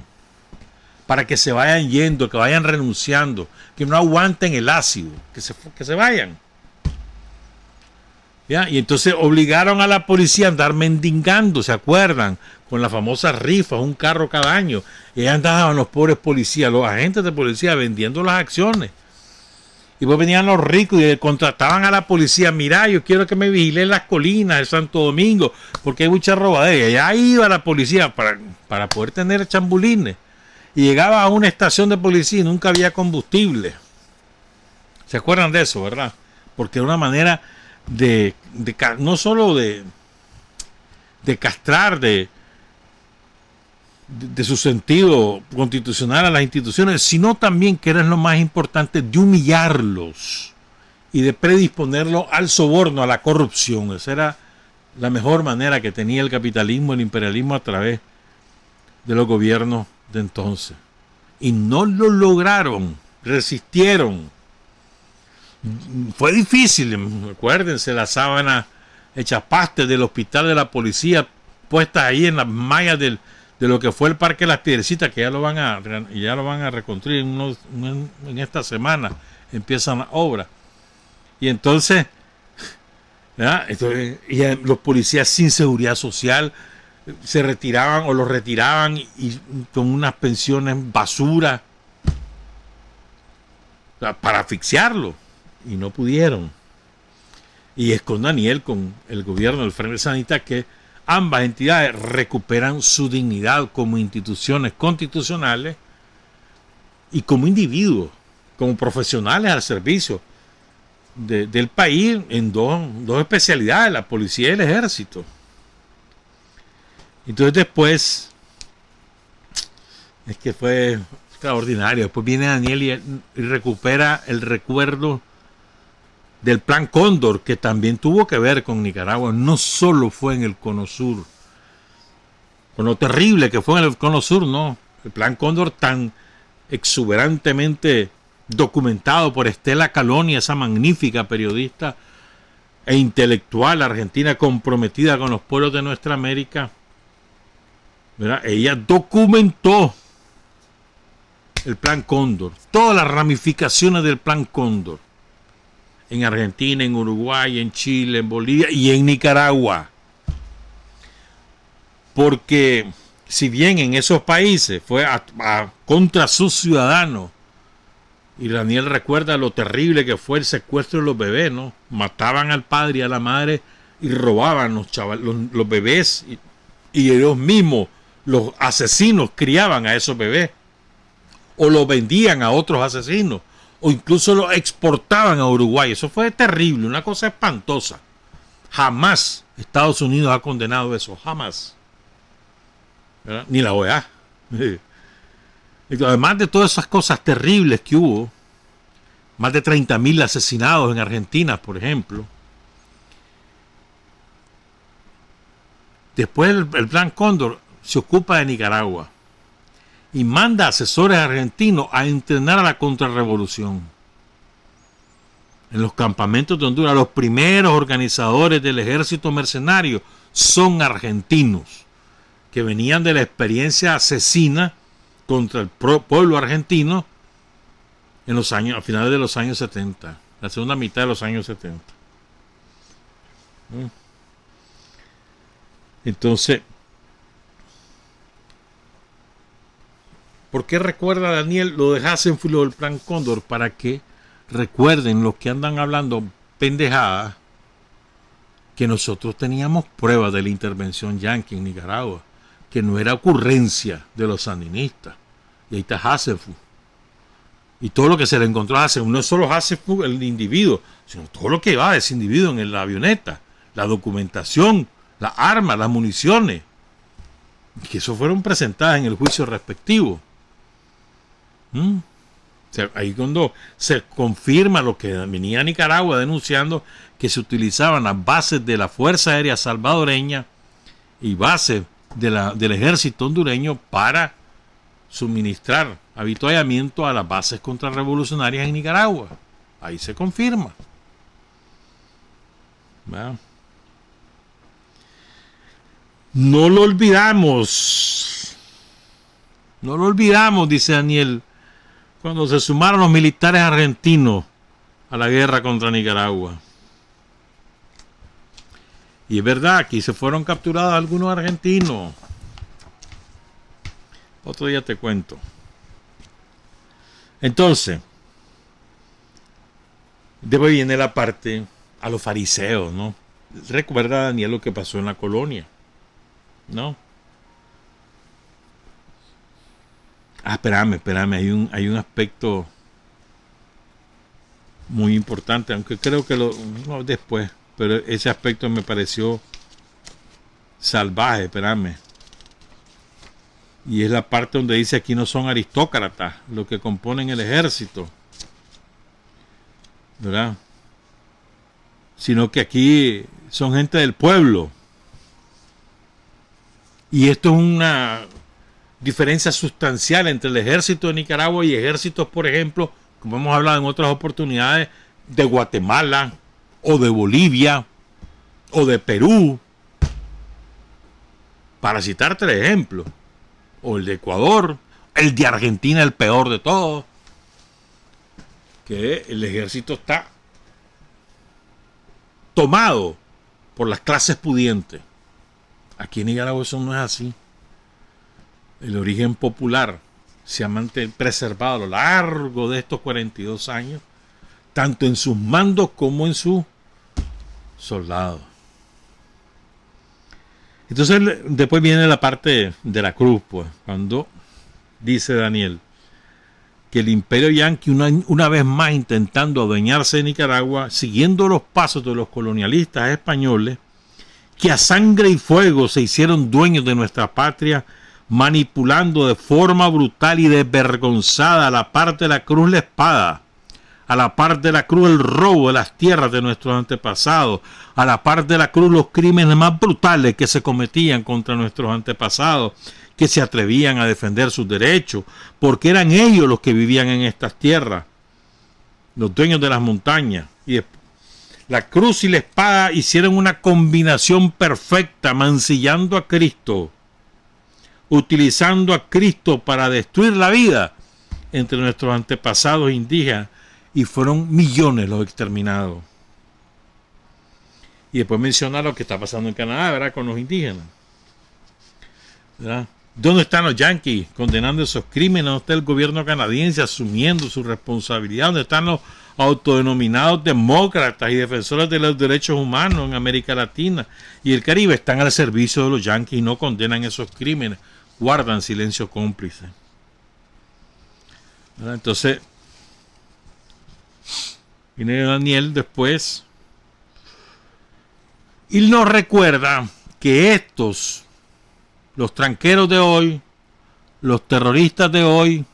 para que se vayan yendo, que vayan renunciando, que no aguanten el ácido, que se vayan. ¿Ya? Y entonces obligaron a la policía a andar mendigando, ¿se acuerdan? Con las famosas rifas, un carro cada año. Y andaban los pobres policías, los agentes de policía vendiendo las acciones. Y pues venían los ricos y contrataban a la policía. Mira, yo quiero que me vigile las colinas de Santo Domingo, porque hay mucha robadera. Y allá iba la policía para poder tener chambulines. Y llegaba a una estación de policía y nunca había combustible. ¿Se acuerdan de eso, verdad? Porque era una manera no solo de castrar de su sentido constitucional a las instituciones, sino también, que era lo más importante, de humillarlos y de predisponerlos al soborno, a la corrupción. Esa era la mejor manera que tenía el capitalismo, el imperialismo, a través de los gobiernos de entonces. Y no lo lograron, resistieron. Fue difícil, acuérdense, las sábanas hechas pastes del hospital de la policía puestas ahí en las mallas de lo que fue el Parque Las Piedrecitas, que ya lo van a reconstruir en esta semana, empiezan las obras. Y entonces, los policías sin seguridad social se retiraban o los retiraban y con unas pensiones basura, para asfixiarlo. Y no pudieron. Y es con Daniel, con el gobierno del Frente Sandinista, que ambas entidades recuperan su dignidad como instituciones constitucionales y como individuos, como profesionales al servicio del país en dos especialidades, la policía y el ejército. Entonces después, es que fue extraordinario. Después viene Daniel y recupera el recuerdo del Plan Cóndor, que también tuvo que ver con Nicaragua, no solo fue en el Cono Sur, con lo terrible que fue en el Cono Sur, no. El Plan Cóndor, tan exuberantemente documentado por Estela Caloni, esa magnífica periodista e intelectual argentina comprometida con los pueblos de nuestra América, ¿verdad? Ella documentó el Plan Cóndor, todas las ramificaciones del Plan Cóndor, en Argentina, en Uruguay, en Chile, en Bolivia y en Nicaragua. Porque si bien en esos países fue contra sus ciudadanos, y Daniel recuerda lo terrible que fue el secuestro de los bebés, ¿no? Mataban al padre y a la madre y robaban los bebés, y ellos mismos, los asesinos, criaban a esos bebés o los vendían a otros asesinos, o incluso lo exportaban a Uruguay. Eso fue terrible, una cosa espantosa. Jamás Estados Unidos ha condenado eso, jamás. ¿Verdad? Ni la OEA. Además de todas esas cosas terribles que hubo, más de 30.000 asesinados en Argentina, por ejemplo. Después el Plan Cóndor se ocupa de Nicaragua y manda asesores argentinos a entrenar a la contrarrevolución. En los campamentos de Honduras, los primeros organizadores del ejército mercenario son argentinos, que venían de la experiencia asesina contra el pueblo argentino en los años, a finales de los años 70, la segunda mitad de los años 70. Entonces, ¿Por qué recuerda Daniel lo de Hasenfeld y lo del Plan Cóndor? Para que recuerden los que andan hablando pendejadas que nosotros teníamos pruebas de la intervención yanqui en Nicaragua, que no era ocurrencia de los sandinistas. Y ahí está Hasenfeld. Y todo lo que se le encontró a Hasenfeld, no es solo Hasenfeld el individuo, sino todo lo que va de ese individuo en la avioneta, la documentación, las armas, las municiones, que eso fueron presentadas en el juicio respectivo. O sea, ahí cuando se confirma lo que venía a Nicaragua denunciando, que se utilizaban las bases de la Fuerza Aérea Salvadoreña y bases del ejército hondureño para suministrar avituallamiento a las bases contrarrevolucionarias en Nicaragua. Ahí se confirma. ¿Verdad? No lo olvidamos, dice Daniel, cuando se sumaron los militares argentinos a la guerra contra Nicaragua. Y es verdad, aquí se fueron capturados algunos argentinos. Otro día te cuento. Entonces, después viene la parte a los fariseos, ¿no? Recuerda, Daniel, lo que pasó en la colonia, ¿no? Espérame, hay un aspecto muy importante, aunque creo que no, después, pero ese aspecto me pareció salvaje, espérame. Y es la parte donde dice aquí no son aristócratas los que componen el ejército, ¿verdad? Sino que aquí son gente del pueblo. Y esto es una diferencia sustancial entre el ejército de Nicaragua y ejércitos, por ejemplo, como hemos hablado en otras oportunidades, de Guatemala, o de Bolivia, o de Perú, para citar 3 ejemplos, o el de Ecuador, el de Argentina, el peor de todos, que el ejército está tomado por las clases pudientes. Aquí en Nicaragua eso no es así. El origen popular se ha preservado a lo largo de estos 42 años, tanto en sus mandos como en sus soldados. Entonces después viene la parte de la cruz, pues, cuando dice Daniel que el imperio yanqui una vez más intentando adueñarse de Nicaragua, siguiendo los pasos de los colonialistas españoles, que a sangre y fuego se hicieron dueños de nuestra patria, manipulando de forma brutal y desvergonzada a la parte de la cruz la espada, a la parte de la cruz el robo de las tierras de nuestros antepasados, a la parte de la cruz los crímenes más brutales que se cometían contra nuestros antepasados, que se atrevían a defender sus derechos, porque eran ellos los que vivían en estas tierras, los dueños de las montañas. Y la cruz y la espada hicieron una combinación perfecta, mancillando a Cristo, utilizando a Cristo para destruir la vida entre nuestros antepasados indígenas, y fueron millones los exterminados. Y después menciona lo que está pasando en Canadá, ¿verdad?, con los indígenas, ¿verdad? ¿Dónde están los yanquis condenando esos crímenes? ¿Dónde está el gobierno canadiense asumiendo su responsabilidad? ¿Dónde están los autodenominados demócratas y defensores de los derechos humanos en América Latina y el Caribe? Están al servicio de los yanquis y no condenan esos crímenes, guardan silencio cómplice, ¿verdad? Entonces viene Daniel después y nos recuerda que estos, los tranqueros de hoy, los terroristas de hoy,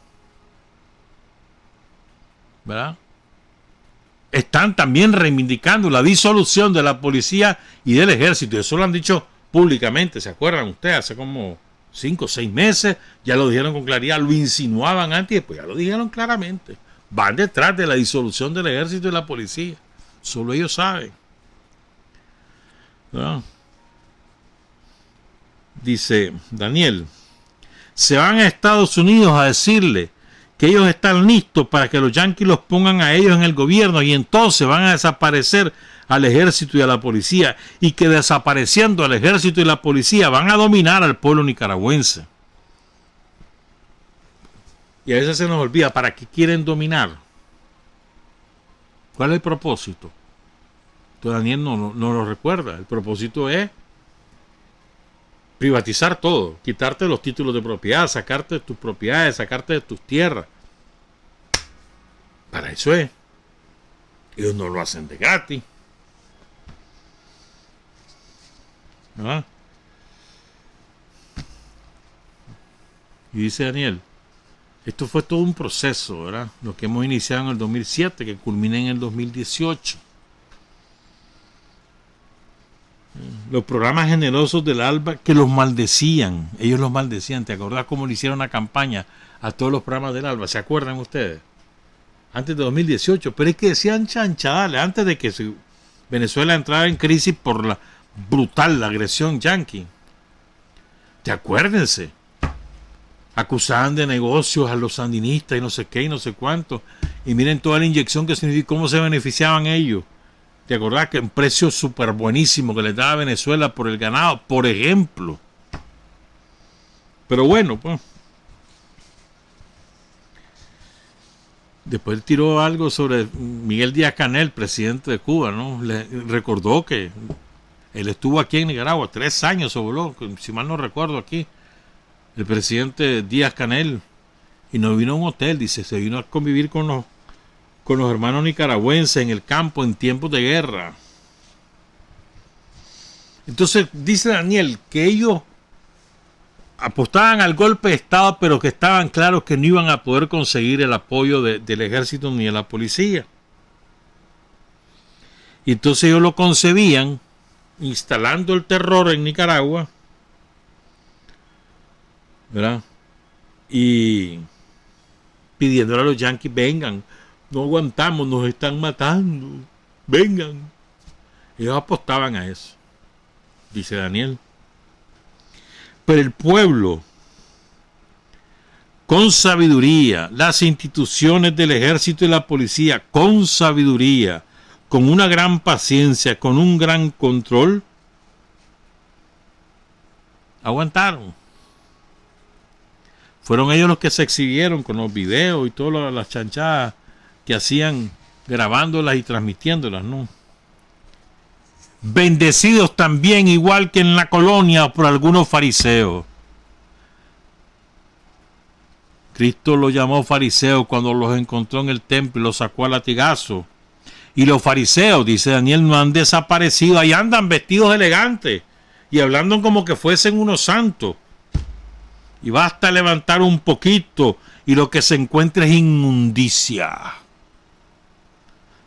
¿verdad?, están también reivindicando la disolución de la policía y del ejército. Y eso lo han dicho públicamente, ¿se acuerdan ustedes? Hace como 5 o 6 meses ya lo dijeron con claridad, lo insinuaban antes y después ya lo dijeron claramente. Van detrás de la disolución del ejército y la policía. Solo ellos saben, ¿no? Dice Daniel, se van a Estados Unidos a decirle que ellos están listos para que los yanquis los pongan a ellos en el gobierno y entonces van a desaparecer al ejército y a la policía, y que desapareciendo al ejército y la policía van a dominar al pueblo nicaragüense. Y a veces se nos olvida, ¿para qué quieren dominar? ¿Cuál es el propósito? Entonces Daniel no lo recuerda. El propósito es privatizar todo, quitarte los títulos de propiedad, sacarte de tus propiedades, sacarte de tus tierras. Para eso es. Ellos no lo hacen de gratis. ¿Ah? Y dice Daniel, esto fue todo un proceso, ¿verdad? Lo que hemos iniciado en el 2007, que culmina en el 2018. Los programas generosos del ALBA que los maldecían, ellos los maldecían. ¿Te acordás cómo le hicieron una campaña a todos los programas del ALBA? ¿Se acuerdan ustedes? Antes de 2018, pero es que decían chanchadales, antes de que Venezuela entrara en crisis por la brutal agresión yanqui. ¿Te acuérdense? Acusaban de negocios a los sandinistas y no sé qué y no sé cuánto. Y miren toda la inyección que significa, cómo se beneficiaban ellos. ¿Te acordás que un precio súper buenísimo que les daba Venezuela por el ganado, por ejemplo? Pero bueno, pues. Después tiró algo sobre Miguel Díaz-Canel, presidente de Cuba, ¿no? Le recordó que él estuvo aquí en Nicaragua 3 años, se voló, si mal no recuerdo aquí, el presidente Díaz-Canel, y no vino a un hotel, dice, se vino a convivir con los hermanos nicaragüenses en el campo en tiempos de guerra. Entonces dice Daniel que ellos apostaban al golpe de Estado, pero que estaban claros que no iban a poder conseguir el apoyo del ejército ni de la policía. Y entonces ellos lo concebían instalando el terror en Nicaragua, ¿verdad? Y pidiéndole a los yanquis, vengan, no aguantamos, nos están matando, vengan. Ellos apostaban a eso, dice Daniel. Pero el pueblo, con sabiduría, las instituciones del ejército y la policía, con sabiduría, con una gran paciencia, con un gran control, aguantaron. Fueron ellos los que se exhibieron con los videos y todas las chanchadas que hacían grabándolas y transmitiéndolas, ¿no? Bendecidos también, igual que en la colonia, por algunos fariseos. Cristo los llamó fariseos cuando los encontró en el templo y los sacó a latigazo. Y los fariseos, dice Daniel, no han desaparecido, ahí andan vestidos elegantes y hablando como que fuesen unos santos. Y basta levantar un poquito y lo que se encuentra es inmundicia,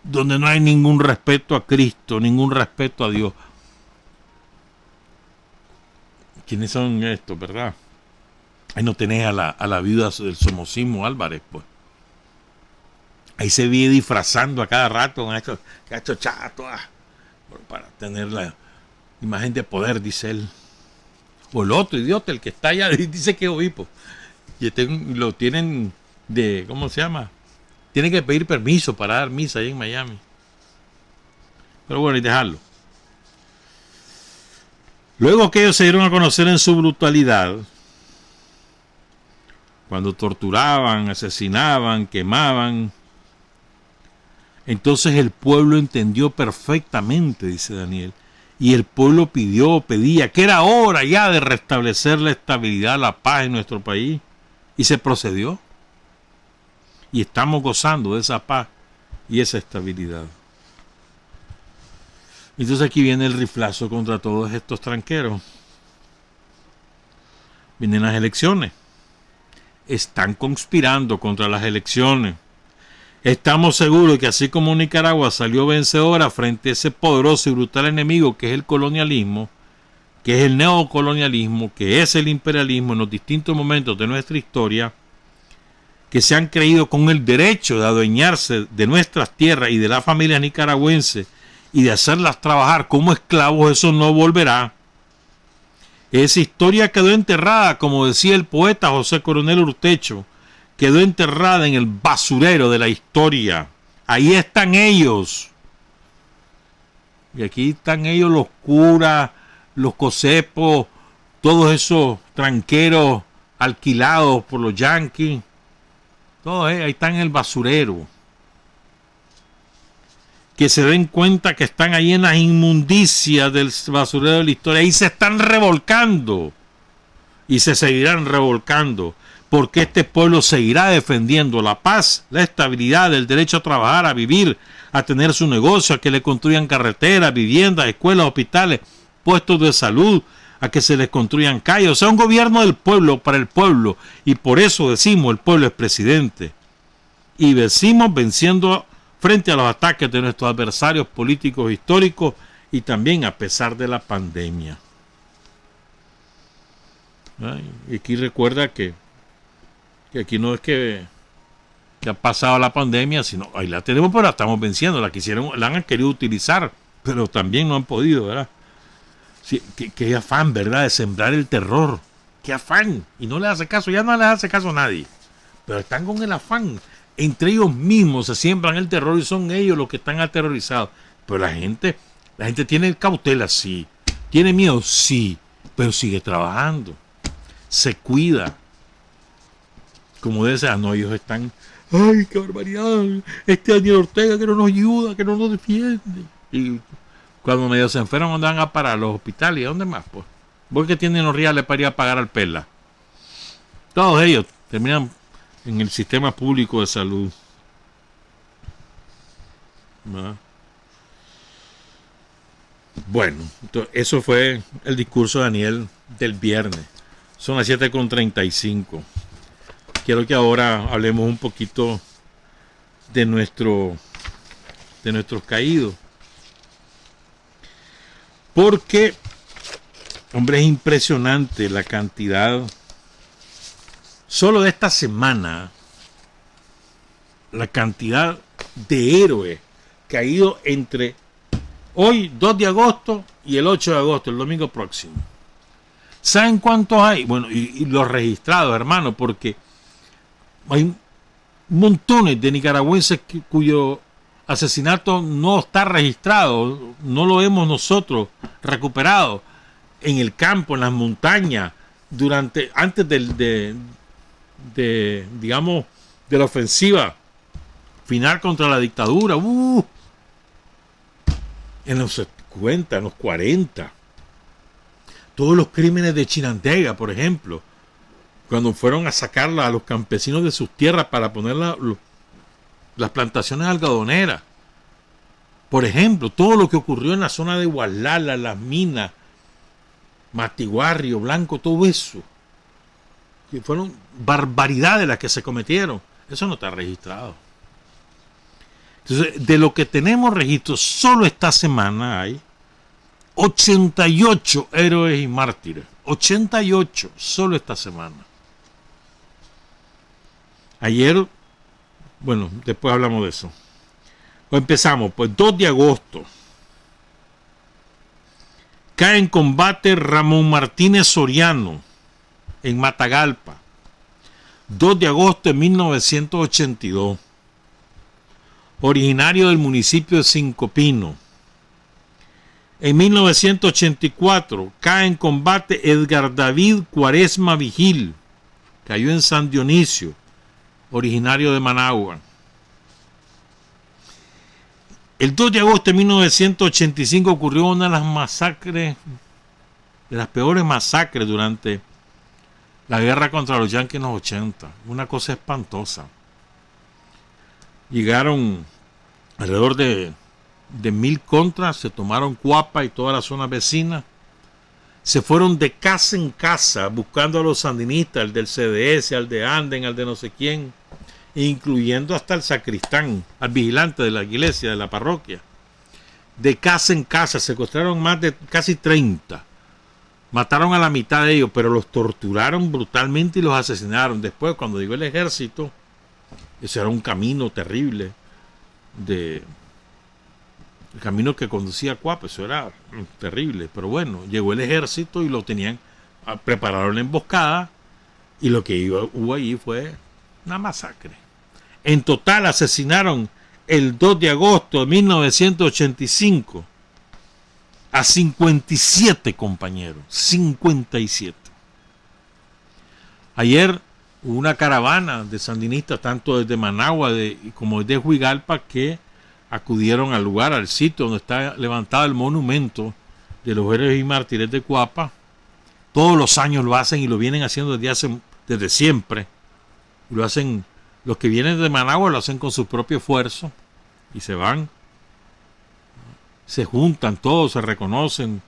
donde no hay ningún respeto a Cristo, ningún respeto a Dios. ¿Quiénes son estos, verdad? Ahí no tenés a la viuda del Somocismo Álvarez, pues. Ahí se viene disfrazando a cada rato con estos chatos, para tener la imagen de poder, dice él. O el otro idiota, el que está allá, dice que es obispo. Y lo tienen de, ¿cómo se llama? Tienen que pedir permiso para dar misa ahí en Miami. Pero bueno, y dejarlo. Luego que ellos se dieron a conocer en su brutalidad, cuando torturaban, asesinaban, quemaban, entonces el pueblo entendió perfectamente, dice Daniel, y el pueblo pedía que era hora ya de restablecer la estabilidad, la paz en nuestro país, y se procedió. Y estamos gozando de esa paz y esa estabilidad. Entonces aquí viene el riflazo contra todos estos tranqueros. Vienen las elecciones. Están conspirando contra las elecciones. Estamos seguros que así como Nicaragua salió vencedora frente a ese poderoso y brutal enemigo que es el colonialismo, que es el neocolonialismo, que es el imperialismo en los distintos momentos de nuestra historia, que se han creído con el derecho de adueñarse de nuestras tierras y de las familias nicaragüenses y de hacerlas trabajar como esclavos, eso no volverá. Esa historia quedó enterrada, como decía el poeta José Coronel Urtecho, quedó enterrada en el basurero de la historia. Ahí están ellos. Y aquí están ellos, los curas, los cocepos, todos esos tranqueros alquilados por los yanquis, Todos ahí están en el basurero. Que se den cuenta que están ahí en las inmundicias del basurero de la historia. Ahí se están revolcando. Y se seguirán revolcando. Porque este pueblo seguirá defendiendo la paz, la estabilidad, el derecho a trabajar, a vivir, a tener su negocio, a que le construyan carreteras, viviendas, escuelas, hospitales, puestos de salud, a que se les construyan calles. O sea, un gobierno del pueblo, para el pueblo. Y por eso decimos, el pueblo es presidente. Y decimos venciendo frente a los ataques de nuestros adversarios políticos históricos y también a pesar de la pandemia. Y aquí recuerda que aquí no es que ha pasado la pandemia, sino ahí la tenemos, pero la estamos venciendo. La han querido utilizar, pero también no han podido, ¿verdad? Sí, qué afán, ¿verdad? De sembrar el terror. Qué afán. Y no les hace caso, ya no les hace caso a nadie. Pero están con el afán. Entre ellos mismos se siembran el terror y son ellos los que están aterrorizados. Pero la gente tiene cautela, sí. Tiene miedo, sí. Pero sigue trabajando. Se cuida. Como decía, no, ellos están, ay, qué barbaridad, este Daniel Ortega que no nos ayuda, que no nos defiende. Y cuando medio se enferman, ¿dónde van a parar? Los hospitales, ¿y dónde más? Pues, ¿vos que tienen los reales para ir a pagar al Pela? Todos ellos terminan en el sistema público de salud. ¿No? Bueno, entonces, eso fue el discurso de Daniel del viernes. Son las 7:35. Quiero que ahora hablemos un poquito de nuestros caídos. Porque, hombre, es impresionante la cantidad. Solo de esta semana, la cantidad de héroes caídos entre hoy, 2 de agosto, y el 8 de agosto, el domingo próximo. ¿Saben cuántos hay? Bueno, y los registrados, hermano, porque hay montones de nicaragüenses cuyo asesinato no está registrado, no lo hemos nosotros recuperado en el campo, en las montañas, antes digamos, de la ofensiva final contra la dictadura, en los 50, en los 40. Todos los crímenes de Chinandega, por ejemplo, cuando fueron a sacarla a los campesinos de sus tierras para poner las plantaciones algodoneras. Por ejemplo, todo lo que ocurrió en la zona de Gualala, las minas, Matiguá, Río Blanco, todo eso. Que fueron barbaridades las que se cometieron. Eso no está registrado. Entonces, de lo que tenemos registro, solo esta semana hay 88 héroes y mártires. 88, solo esta semana. Ayer, bueno, después hablamos de eso. Pues empezamos, pues 2 de agosto. Cae en combate Ramón Martínez Soriano en Matagalpa. 2 de agosto de 1982. Originario del municipio de Cinco Pinos. En 1984 cae en combate Edgar David Cuaresma Vigil. Cayó en San Dionisio, originario de Managua. El 2 de agosto de 1985 ocurrió una de las masacres, de las peores masacres durante la guerra contra los yanquis en los 80. Una cosa espantosa. Llegaron alrededor de 1000 contras, se tomaron Cuapa y toda la zona vecina. Se fueron de casa en casa buscando a los sandinistas, al del CDS, al de Anden, al de no sé quién, incluyendo hasta el sacristán, al vigilante de la iglesia, de la parroquia. De casa en casa, secuestraron más de casi 30. Mataron a la mitad de ellos, pero los torturaron brutalmente y los asesinaron. Después, cuando llegó el ejército, ese era un camino terrible, el camino que conducía a Cuapa, eso era terrible. Pero bueno, llegó el ejército y lo tenían, prepararon la emboscada, y lo que hubo allí fue una masacre. En total asesinaron el 2 de agosto de 1985 a 57 compañeros. 57. Ayer hubo una caravana de sandinistas, tanto desde Managua como desde Huigalpa, que acudieron al lugar, al sitio donde está levantado el monumento de los héroes y mártires de Cuapa. Todos los años lo hacen y lo vienen haciendo desde siempre. Y lo hacen, los que vienen de Managua lo hacen con su propio esfuerzo y se van. Se juntan todos, se reconocen,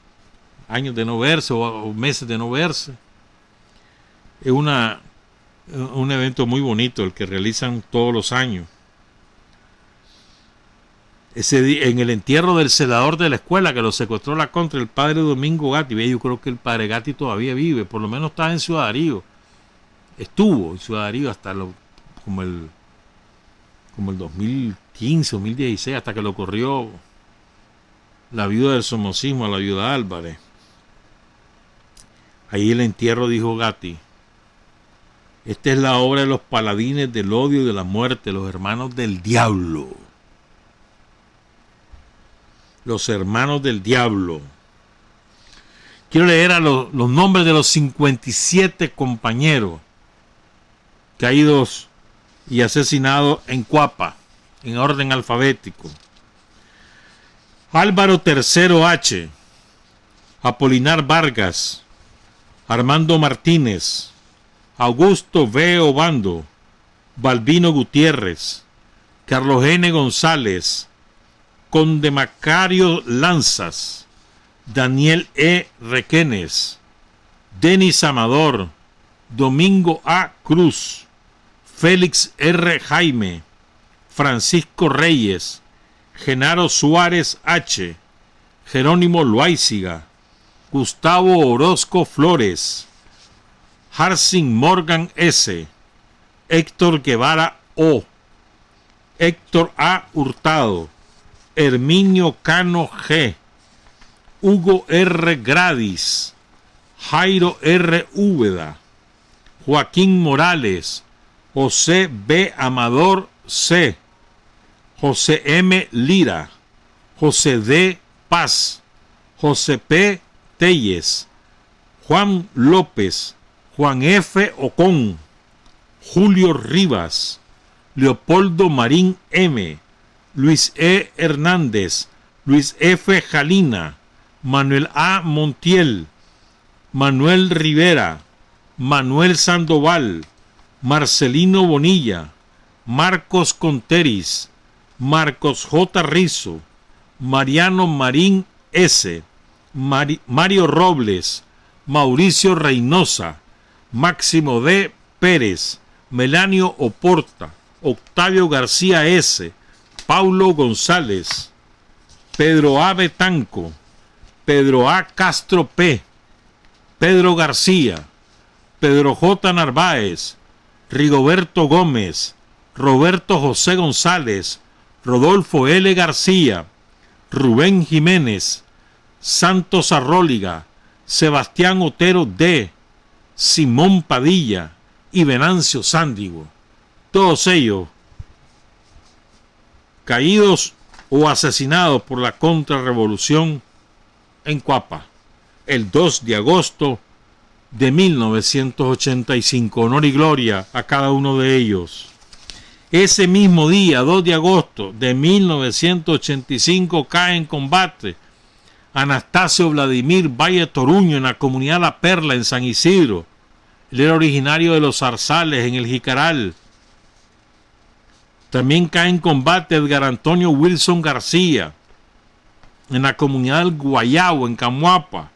años de no verse o meses de no verse. Es un evento muy bonito el que realizan todos los años. Ese día, en el entierro del celador de la escuela que lo secuestró la Contra, el padre Domingo Gatti, yo creo que el padre Gatti todavía vive, por lo menos está en Ciudad Darío, estuvo en Ciudad Darío hasta como el 2015, 2016, hasta que lo corrió la viuda del somocismo, la viuda Álvarez. Ahí el entierro, dijo Gatti: esta es la obra de los paladines del odio y de la muerte, los hermanos del diablo. Los hermanos del diablo. Quiero leer los nombres de los 57 compañeros caídos y asesinados en Cuapa, en orden alfabético. Álvaro III H, Apolinar Vargas, Armando Martínez, Augusto V. Obando, Balbino Gutiérrez, Carlos N. González, Conde Macario Lanzas, Daniel E. Requenes, Denis Amador, Domingo A. Cruz, Félix R. Jaime, Francisco Reyes, Genaro Suárez H, Jerónimo Loaiziga, Gustavo Orozco Flores, Harsin Morgan S, Héctor Guevara O, Héctor A. Hurtado, Herminio Cano G, Hugo R. Gradis, Jairo R. Úbeda, Joaquín Morales, José B. Amador C, José M. Lira, José D. Paz, José P. Telles, Juan López, Juan F. Ocón, Julio Rivas, Leopoldo Marín M, Luis E. Hernández, Luis F. Jalina, Manuel A. Montiel, Manuel Rivera, Manuel Sandoval, Marcelino Bonilla, Marcos Conteris, Marcos J. Rizo, Mariano Marín S, Mario Robles, Mauricio Reynosa, Máximo D. Pérez, Melanio Oporta, Octavio García S, Paulo González, Pedro A. Betanco, Pedro A. Castro P, Pedro García, Pedro J. Narváez, Rigoberto Gómez, Roberto José González, Rodolfo L. García, Rubén Jiménez, Santos Arróliga, Sebastián Otero D, Simón Padilla y Venancio Sándigo. Todos ellos caídos o asesinados por la contrarrevolución en Cuapa, el 2 de agosto de 1985. Honor y gloria a cada uno de ellos. Ese mismo día, 2 de agosto de 1985, cae en combate Anastasio Vladimir Valle Toruño en la comunidad La Perla en San Isidro. Él era originario de Los Zarzales en el Jicaral. También cae en combate Edgar Antonio Wilson García en la comunidad del Guayabo en Camuapa.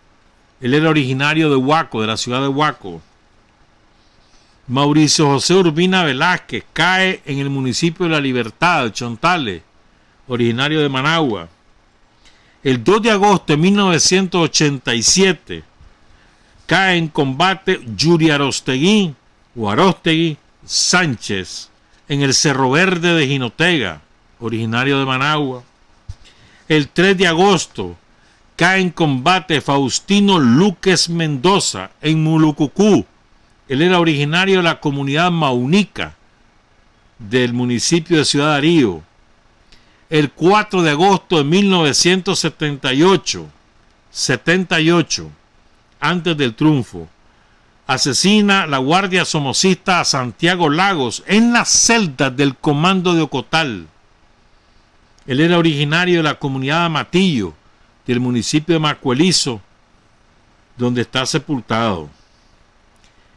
Él era originario de Huaco, de la ciudad de Huaco. Mauricio José Urbina Velázquez cae en el municipio de La Libertad, de Chontales, originario de Managua. El 2 de agosto de 1987 cae en combate Yuri Arostegui o Arostegui Sánchez en el Cerro Verde de Jinotega, originario de Managua. El 3 de agosto cae en combate Faustino Luques Mendoza en Mulucucú. Él era originario de la comunidad maunica del municipio de Ciudad Darío. El 4 de agosto de 1978, antes del triunfo, asesina la Guardia Somocista a Santiago Lagos en las celdas del comando de Ocotal. Él era originario de la comunidad de Amatillo, del municipio de Macuelizo, donde está sepultado.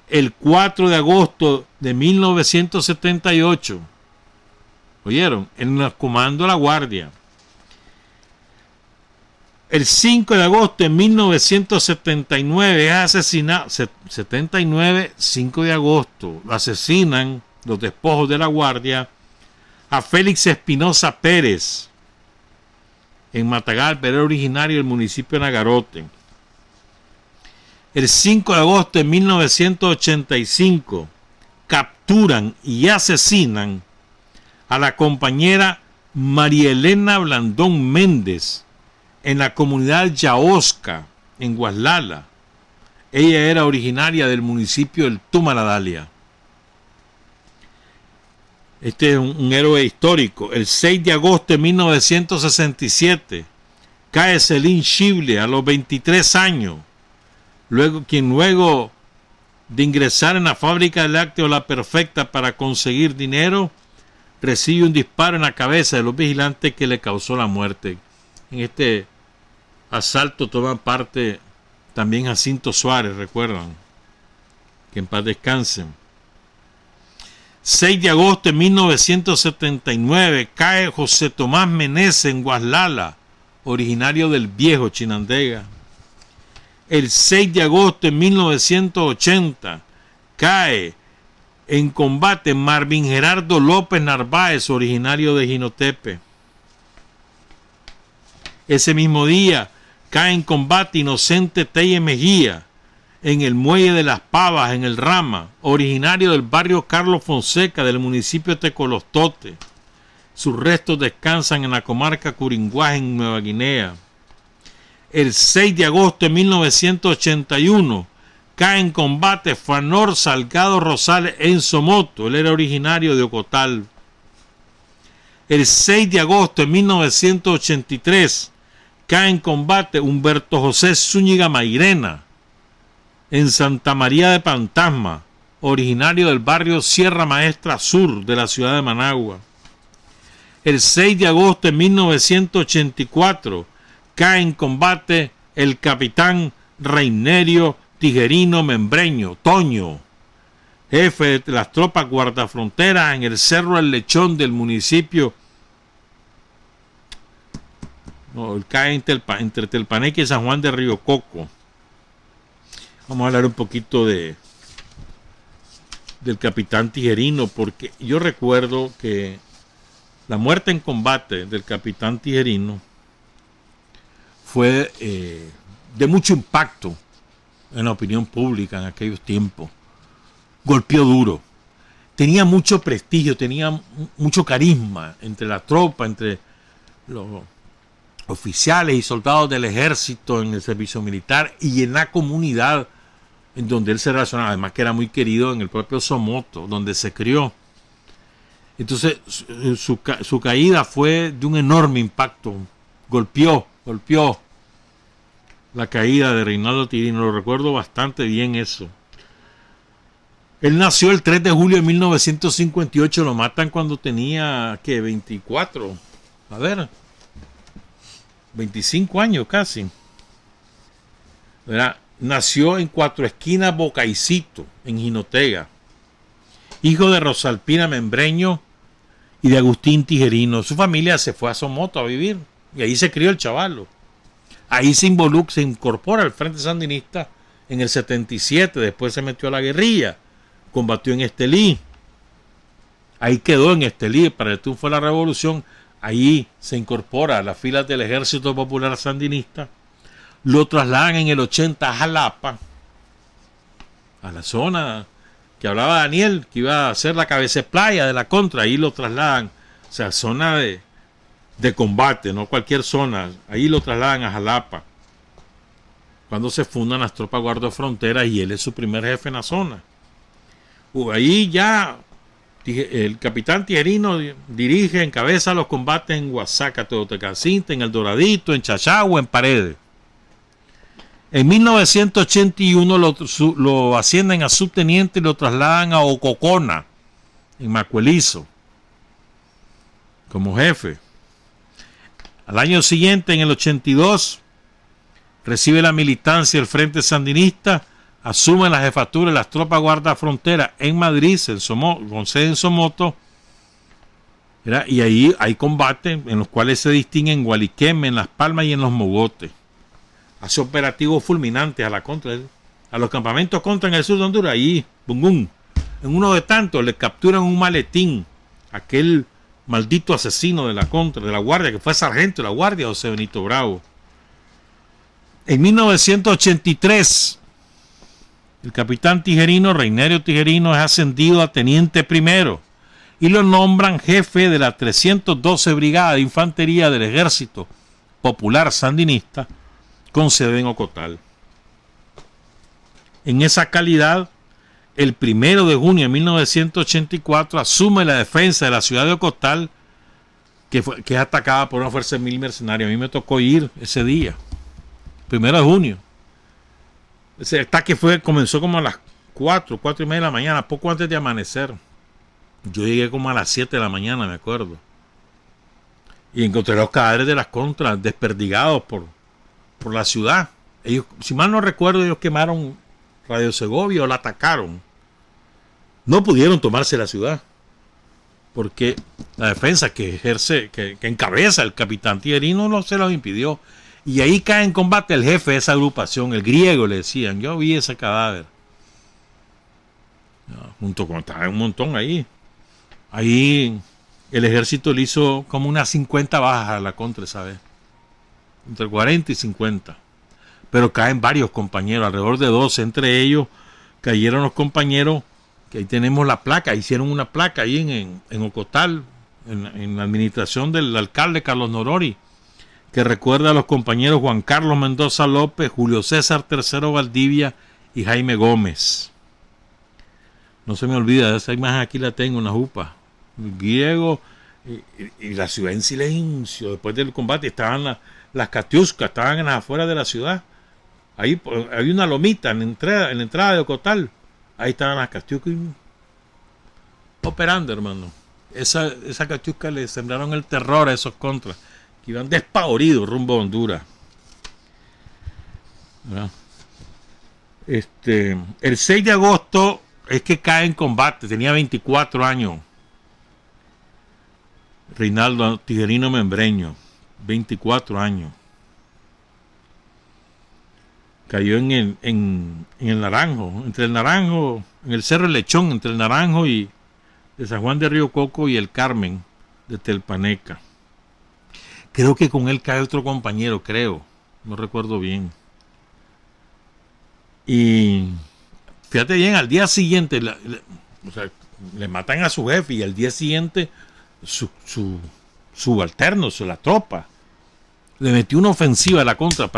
El 4 de agosto de 1978, ¿oyeron? En el comando de la Guardia. El 5 de agosto de 1979 es asesinado, 79, 5 de agosto, lo asesinan los despojos de la Guardia a Félix Espinosa Pérez en Matagalpa, era originario del municipio de Nagarote. El 5 de agosto de 1985 capturan y asesinan a la compañera María Elena Blandón Méndez en la comunidad Yaosca, en Guaslala. Ella era originaria del municipio del Tumaladalia. Este es un héroe histórico. El 6 de agosto de 1967 cae Celín Chible a los 23 años. Quien luego de ingresar en la fábrica de lácteos La Perfecta para conseguir dinero, recibe un disparo en la cabeza de los vigilantes que le causó la muerte. En este asalto toman parte también Jacinto Suárez, recuerdan, que en paz descansen. 6 de agosto de 1979 cae José Tomás Meneses en Guaslala, originario del Viejo Chinandega. El 6 de agosto de 1980 cae en combate Marvin Gerardo López Narváez, originario de Jinotepe. Ese mismo día cae en combate Inocente Telle Mejía en el Muelle de las Pavas, en el Rama, originario del barrio Carlos Fonseca del municipio de Tecolostote. Sus restos descansan en la comarca Curinguá, en Nueva Guinea. El 6 de agosto de 1981 cae en combate Fanor Salgado Rosales en Somoto. Él era originario de Ocotal. El 6 de agosto de 1983 cae en combate Humberto José Zúñiga Mairena en Santa María de Pantasma, originario del barrio Sierra Maestra Sur de la ciudad de Managua. El 6 de agosto de 1984 cae en combate el capitán Reinerio Tijerino Membreño, Toño, jefe de las tropas guardafronteras en el Cerro El Lechón del municipio. Él cae entre Telpaneque y San Juan de Río Coco. Vamos a hablar un poquito del capitán Tijerino, porque yo recuerdo que la muerte en combate del capitán Tijerino fue de mucho impacto en la opinión pública en aquellos tiempos. Golpeó duro, tenía mucho prestigio, tenía mucho carisma entre la tropa, entre los oficiales y soldados del ejército, en el servicio militar y en la comunidad en donde él se relacionaba. Además que era muy querido en el propio Somoto, donde se crió. Entonces su caída fue de un enorme impacto. Golpeó la caída de Reinaldo Tijerino. Lo recuerdo bastante bien eso. Él nació el 3 de julio de 1958. Lo matan cuando tenía, ¿qué? 24. A ver, 25 años casi. ¿Verdad? Nació en Cuatro Esquinas, Bocaicito, en Jinotega. Hijo de Rosalpina Membreño y de Agustín Tijerino. Su familia se fue a Somoto a vivir y ahí se crió el chavalo. Ahí se incorpora al Frente Sandinista en el 77. Después se metió a la guerrilla. Combatió en Estelí. Ahí quedó en Estelí para el triunfo de la revolución. Ahí se incorpora a las filas del Ejército Popular Sandinista. Lo trasladan en el 80 a Jalapa, a la zona que hablaba Daniel, que iba a ser la cabeza playa de la contra. Ahí lo trasladan, o sea, zona de combate, no cualquier zona. Ahí lo trasladan a Jalapa, cuando se fundan las tropas guardafronteras, y él es su primer jefe en la zona. Ahí ya el capitán Tijerino dirige, encabeza los combates en Huasaca, Teotecacinta, en El Doradito, en Chachagua, en Paredes. En 1981 lo ascienden a subteniente y lo trasladan a Ococona, en Macuelizo, como jefe. Al año siguiente, en el 82, recibe la militancia del Frente Sandinista, asume la jefatura de las tropas guarda frontera en Madrid, con sede en Somoto, y ahí hay combates en los cuales se distinguen en Gualiqueme, en Las Palmas y en Los Mogotes. Hace operativos fulminantes a la contra, a los campamentos contra en el sur de Honduras, ahí, en uno de tantos le capturan un maletín, aquel maldito asesino de la contra, de la guardia, que fue sargento de la guardia, José Benito Bravo. En 1983, el capitán Tijerino, Reinerio Tijerino, es ascendido a teniente primero y lo nombran jefe de la 312 Brigada de Infantería del Ejército Popular Sandinista, con sede en Ocotal. En esa calidad, el 1 de junio de 1984 asume la defensa de la ciudad de Ocotal, que es atacada por una fuerza de 1000 mercenarios. A mí me tocó ir ese día, 1 de junio. Ese ataque comenzó como a las 4:30 de la mañana, poco antes de amanecer. Yo llegué como a las 7 de la mañana, me acuerdo. Y encontré los cadáveres de las contras desperdigados por la ciudad. Ellos, si mal no recuerdo, ellos quemaron Radio Segovia o la atacaron. No pudieron tomarse la ciudad, porque la defensa que encabeza el capitán Tijerino no se los impidió. Y ahí cae en combate el jefe de esa agrupación, el griego, le decían. Yo vi ese cadáver. Junto con estaba un montón ahí. Ahí el ejército le hizo como unas 50 bajas a la contra, ¿sabes? Entre 40 y 50. Pero caen varios compañeros, alrededor de 12. Entre ellos cayeron los compañeros, que ahí tenemos la placa. Hicieron una placa ahí en Ocotal, en la administración del alcalde Carlos Norori, que recuerda a los compañeros Juan Carlos Mendoza López, Julio César III Valdivia y Jaime Gómez. No se me olvida, esa imagen aquí la tengo en la jupa. El griego y la ciudad en silencio. Después del combate estaban las Katiuskas, estaban en las afueras de la ciudad. Ahí había una lomita en la entrada de Ocotal. Ahí estaban las Katiuskas operando, hermano. Esa Katiuska le sembraron el terror a esos contras, que iban despavoridos rumbo a Honduras. ¿Verdad? El 6 de agosto es que cae en combate. Tenía 24 años. Reinaldo Tijerino Membreño, 24 años. Cayó en el Naranjo, en el Cerro El Lechón, entre el Naranjo y de San Juan de Río Coco y el Carmen de Telpaneca. Creo que con él cae otro compañero, no recuerdo bien. Y fíjate bien, al día siguiente le matan a su jefe, y al día siguiente su subalterno, la tropa, le metió una ofensiva a la contra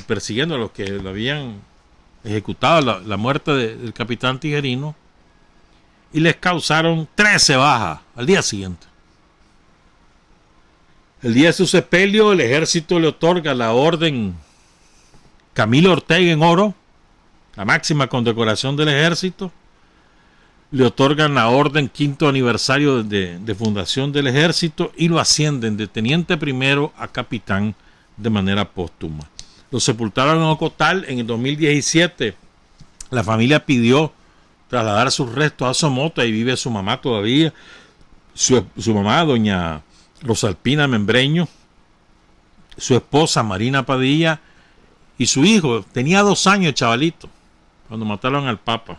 persiguiendo a los que lo habían ejecutado la muerte del capitán Tijerino, y les causaron 13 bajas al día siguiente. El día de su sepelio, el ejército le otorga la orden Camilo Ortega en oro, la máxima condecoración del ejército. Le otorgan la orden 5º aniversario de fundación del ejército, y lo ascienden de teniente primero a capitán de manera póstuma. Lo sepultaron en Ocotal en el 2017. La familia pidió trasladar sus restos a Somoto. Ahí vive su mamá todavía, su mamá, doña Rosalpina Membreño, su esposa Marina Padilla, y su hijo. Tenía 2 años, chavalito, cuando mataron al Papa.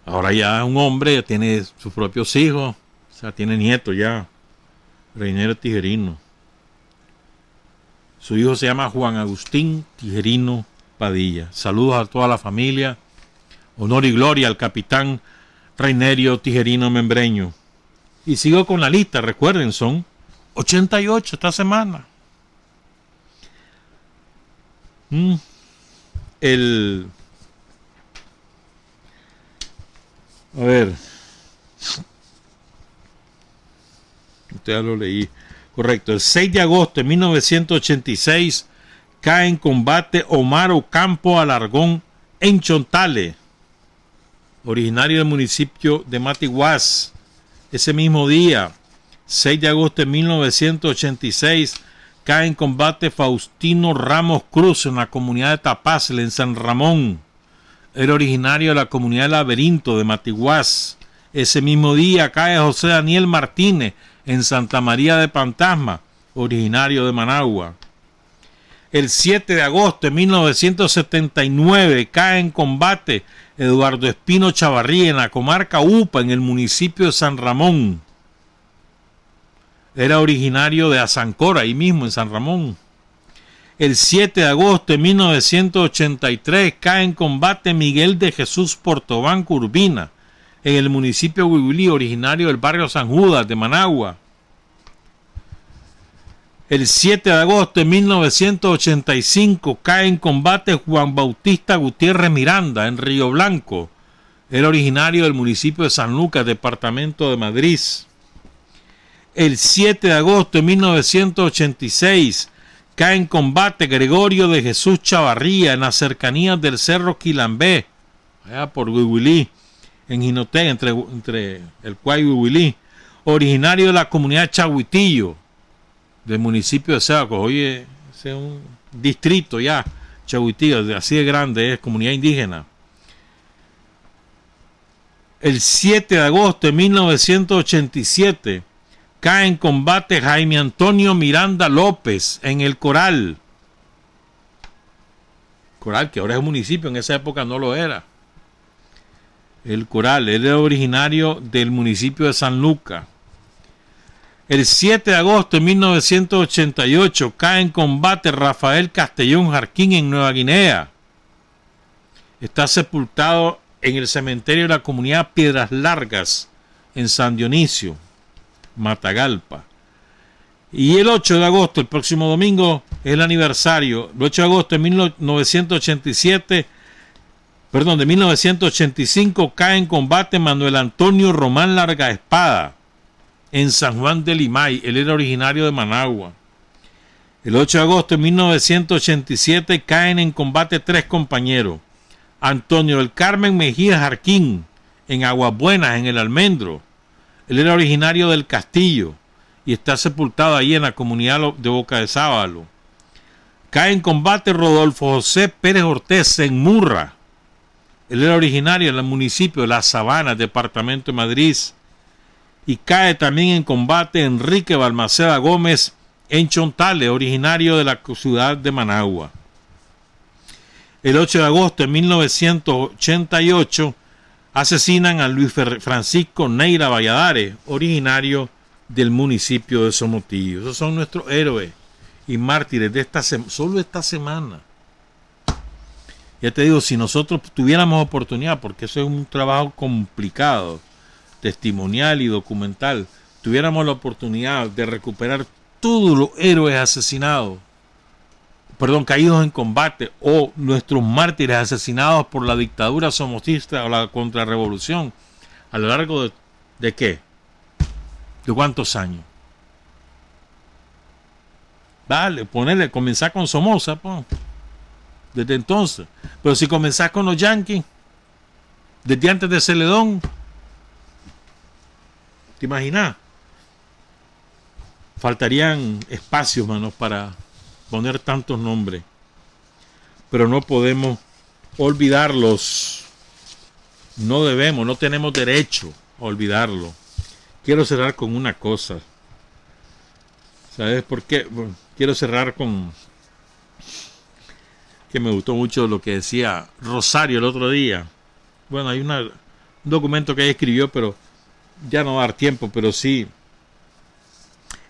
Ahora ya es un hombre, ya tiene sus propios hijos, o sea, tiene nietos ya. Reinerio Tijerino. Su hijo se llama Juan Agustín Tijerino Padilla. Saludos a toda la familia. Honor y gloria al capitán Reinerio Tijerino Membreño. Y sigo con la lista, recuerden, son 88 esta semana. A ver, usted ya lo leí. Correcto, el 6 de agosto de 1986 cae en combate Omar Ocampo Alargón en Chontales, originario del municipio de Matiguás. Ese mismo día, 6 de agosto de 1986, cae en combate Faustino Ramos Cruz en la comunidad de Tapazle, en San Ramón. Era originario de la comunidad de Laberinto de Matiguás. Ese mismo día cae José Daniel Martínez en Santa María de Pantasma, originario de Managua. El 7 de agosto de 1979 cae en combate Eduardo Espino Chavarría en la comarca UPA, en el municipio de San Ramón. Era originario de Azancora, ahí mismo en San Ramón. El 7 de agosto de 1983 cae en combate Miguel de Jesús Portobanco Urbina, en el municipio de Huibilí, originario del barrio San Judas de Managua. El 7 de agosto de 1985 cae en combate Juan Bautista Gutiérrez Miranda en Río Blanco. Era originario del municipio de San Lucas, departamento de Madrid. El 7 de agosto de 1986 cae en combate Gregorio de Jesús Chavarría en las cercanías del Cerro Quilambé, allá por Huibilí, en Jinotega, entre el Cuay y Huibilí, originario de la comunidad Chahuitillo, del municipio de Seaco. Oye, ese es un distrito ya, Chahuitillo, así de grande, es comunidad indígena. El 7 de agosto de 1987 cae en combate Jaime Antonio Miranda López en el Coral. Coral, que ahora es un municipio, en esa época no lo era. El Coral, él era originario del municipio de San Lucas. El 7 de agosto de 1988 cae en combate Rafael Castellón Jarquín en Nueva Guinea. Está sepultado en el cementerio de la comunidad Piedras Largas en San Dionisio, Matagalpa. Y el 8 de agosto, el próximo domingo, es el aniversario. El 8 de agosto de 1985 cae en combate Manuel Antonio Román Larga Espada en San Juan del Limay. Él era originario de Managua. El 8 de agosto de 1987 caen en combate 3 compañeros. Antonio del Carmen Mejía Jarquín en Aguas Buenas, en el Almendro. Él era originario del Castillo y está sepultado ahí en la comunidad de Boca de Sábalo. Cae en combate Rodolfo José Pérez Ortiz en Murra. Él era originario del municipio de Las Sabanas, departamento de Madrid. Y cae también en combate Enrique Balmaceda Gómez en Chontales, originario de la ciudad de Managua. El 8 de agosto de 1988 asesinan a Luis Francisco Neira Valladares, originario del municipio de Somotillo. Esos son nuestros héroes y mártires de solo esta semana. Ya te digo, si nosotros tuviéramos oportunidad, porque eso es un trabajo complicado, testimonial y documental, tuviéramos la oportunidad de recuperar todos los héroes asesinados, caídos en combate, o nuestros mártires asesinados por la dictadura somocista o la contrarrevolución, a lo largo de ¿qué? ¿De cuántos años? Vale, comenzar con Somoza, pues, desde entonces. Pero si comenzás con los yanquis, desde antes de Celedón, ¿te imaginas? Faltarían espacios, manos, para poner tantos nombres. Pero no podemos olvidarlos. No debemos, no tenemos derecho a olvidarlo. Quiero cerrar con una cosa. ¿Sabes por qué? Bueno, quiero cerrar con que me gustó mucho lo que decía Rosario el otro día. Bueno, hay un documento que ella escribió, pero ya no va a dar tiempo, pero sí.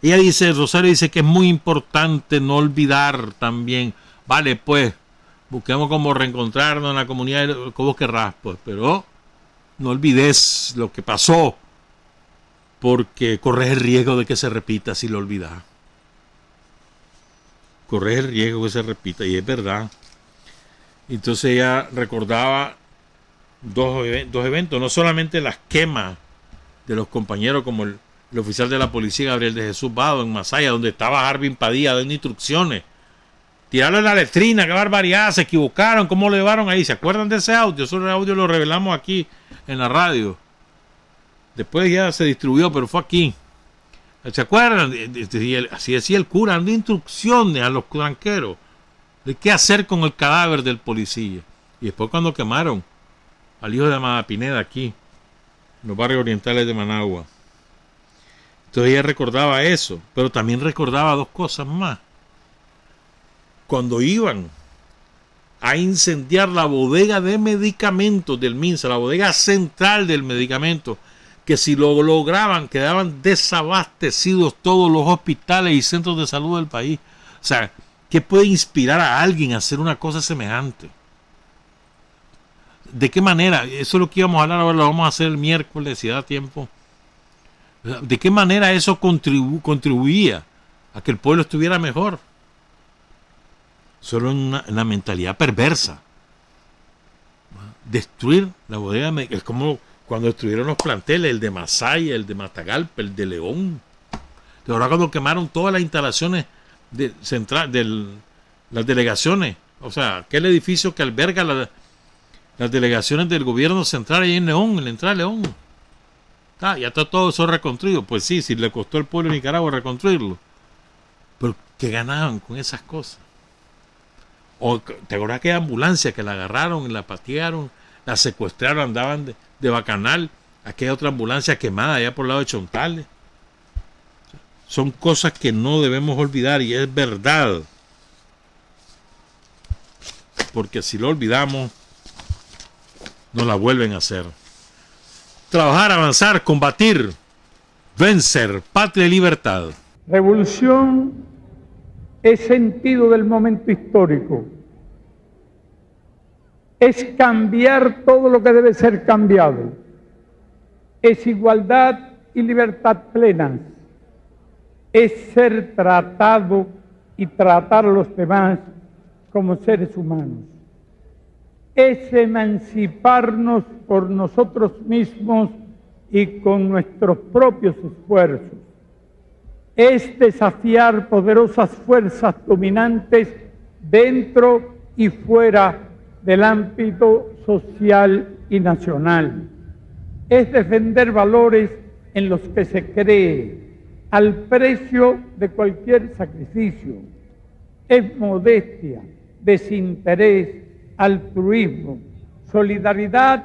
Ella dice, Rosario dice que es muy importante no olvidar también. Vale, pues, busquemos cómo reencontrarnos en la comunidad, como vos querrás, pues, pero no olvides lo que pasó, porque corres el riesgo de que se repita si lo olvidas. Corres el riesgo que se repita, y es verdad. Entonces ella recordaba dos eventos, no solamente las quemas de los compañeros, como el oficial de la policía Gabriel de Jesús Vado en Masaya, donde estaba Arvin Padilla dando instrucciones Tiraron la letrina, qué barbaridad, se equivocaron, ¿cómo lo llevaron ahí? ¿Se acuerdan de ese audio? Ese audio lo revelamos aquí en la radio. Después ya se distribuyó, pero fue aquí. ¿Se acuerdan? Así decía el cura, dando instrucciones a los tranqueros de qué hacer con el cadáver del policía. Y después cuando quemaron al hijo de Amada Pineda aquí, en los barrios orientales de Managua. Entonces ella recordaba eso, pero también recordaba dos cosas más. Cuando iban a incendiar la bodega de medicamentos del MINSA, la bodega central del medicamento, que si lo lograban quedaban desabastecidos todos los hospitales y centros de salud del país. O sea, ¿qué puede inspirar a alguien a hacer una cosa semejante? ¿De qué manera? Eso es lo que íbamos a hablar ahora, lo vamos a hacer el miércoles si da tiempo. ¿De qué manera eso contribuía a que el pueblo estuviera mejor? Solo en una mentalidad perversa. Destruir la bodega es como cuando destruyeron los planteles, el de Masaya, el de Matagalpa, el de León. De ahora cuando quemaron todas las instalaciones las delegaciones, o sea, aquel edificio que alberga las delegaciones del gobierno central ahí en León, en la entrada de León. Ya está todo eso reconstruido. Pues sí, si le costó al pueblo de Nicaragua reconstruirlo. Pero ¿qué ganaban con esas cosas? O te acuerdas aquella ambulancia que la agarraron, la patearon, la secuestraron, andaban de bacanal, aquella otra ambulancia quemada allá por el lado de Chontales. Son cosas que no debemos olvidar y es verdad. Porque si lo olvidamos, nos la vuelven a hacer. Trabajar, avanzar, combatir, vencer, patria y libertad. Revolución es sentido del momento histórico. Es cambiar todo lo que debe ser cambiado. Es igualdad y libertad plenas. Es ser tratado y tratar a los demás como seres humanos. Es emanciparnos por nosotros mismos y con nuestros propios esfuerzos. Es desafiar poderosas fuerzas dominantes dentro y fuera del ámbito social y nacional. Es defender valores en los que se cree, al precio de cualquier sacrificio. Es modestia, desinterés, altruismo, solidaridad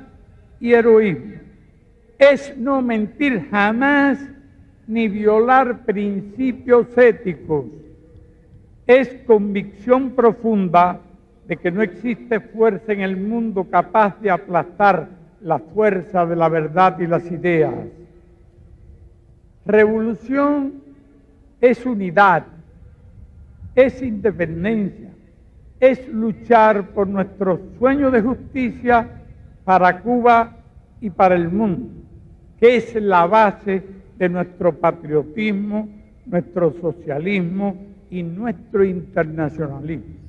y heroísmo. Es no mentir jamás ni violar principios éticos. Es convicción profunda de que no existe fuerza en el mundo capaz de aplastar la fuerza de la verdad y las ideas. Revolución es unidad, es independencia, es luchar por nuestro sueño de justicia para Cuba y para el mundo, que es la base de nuestro patriotismo, nuestro socialismo y nuestro internacionalismo.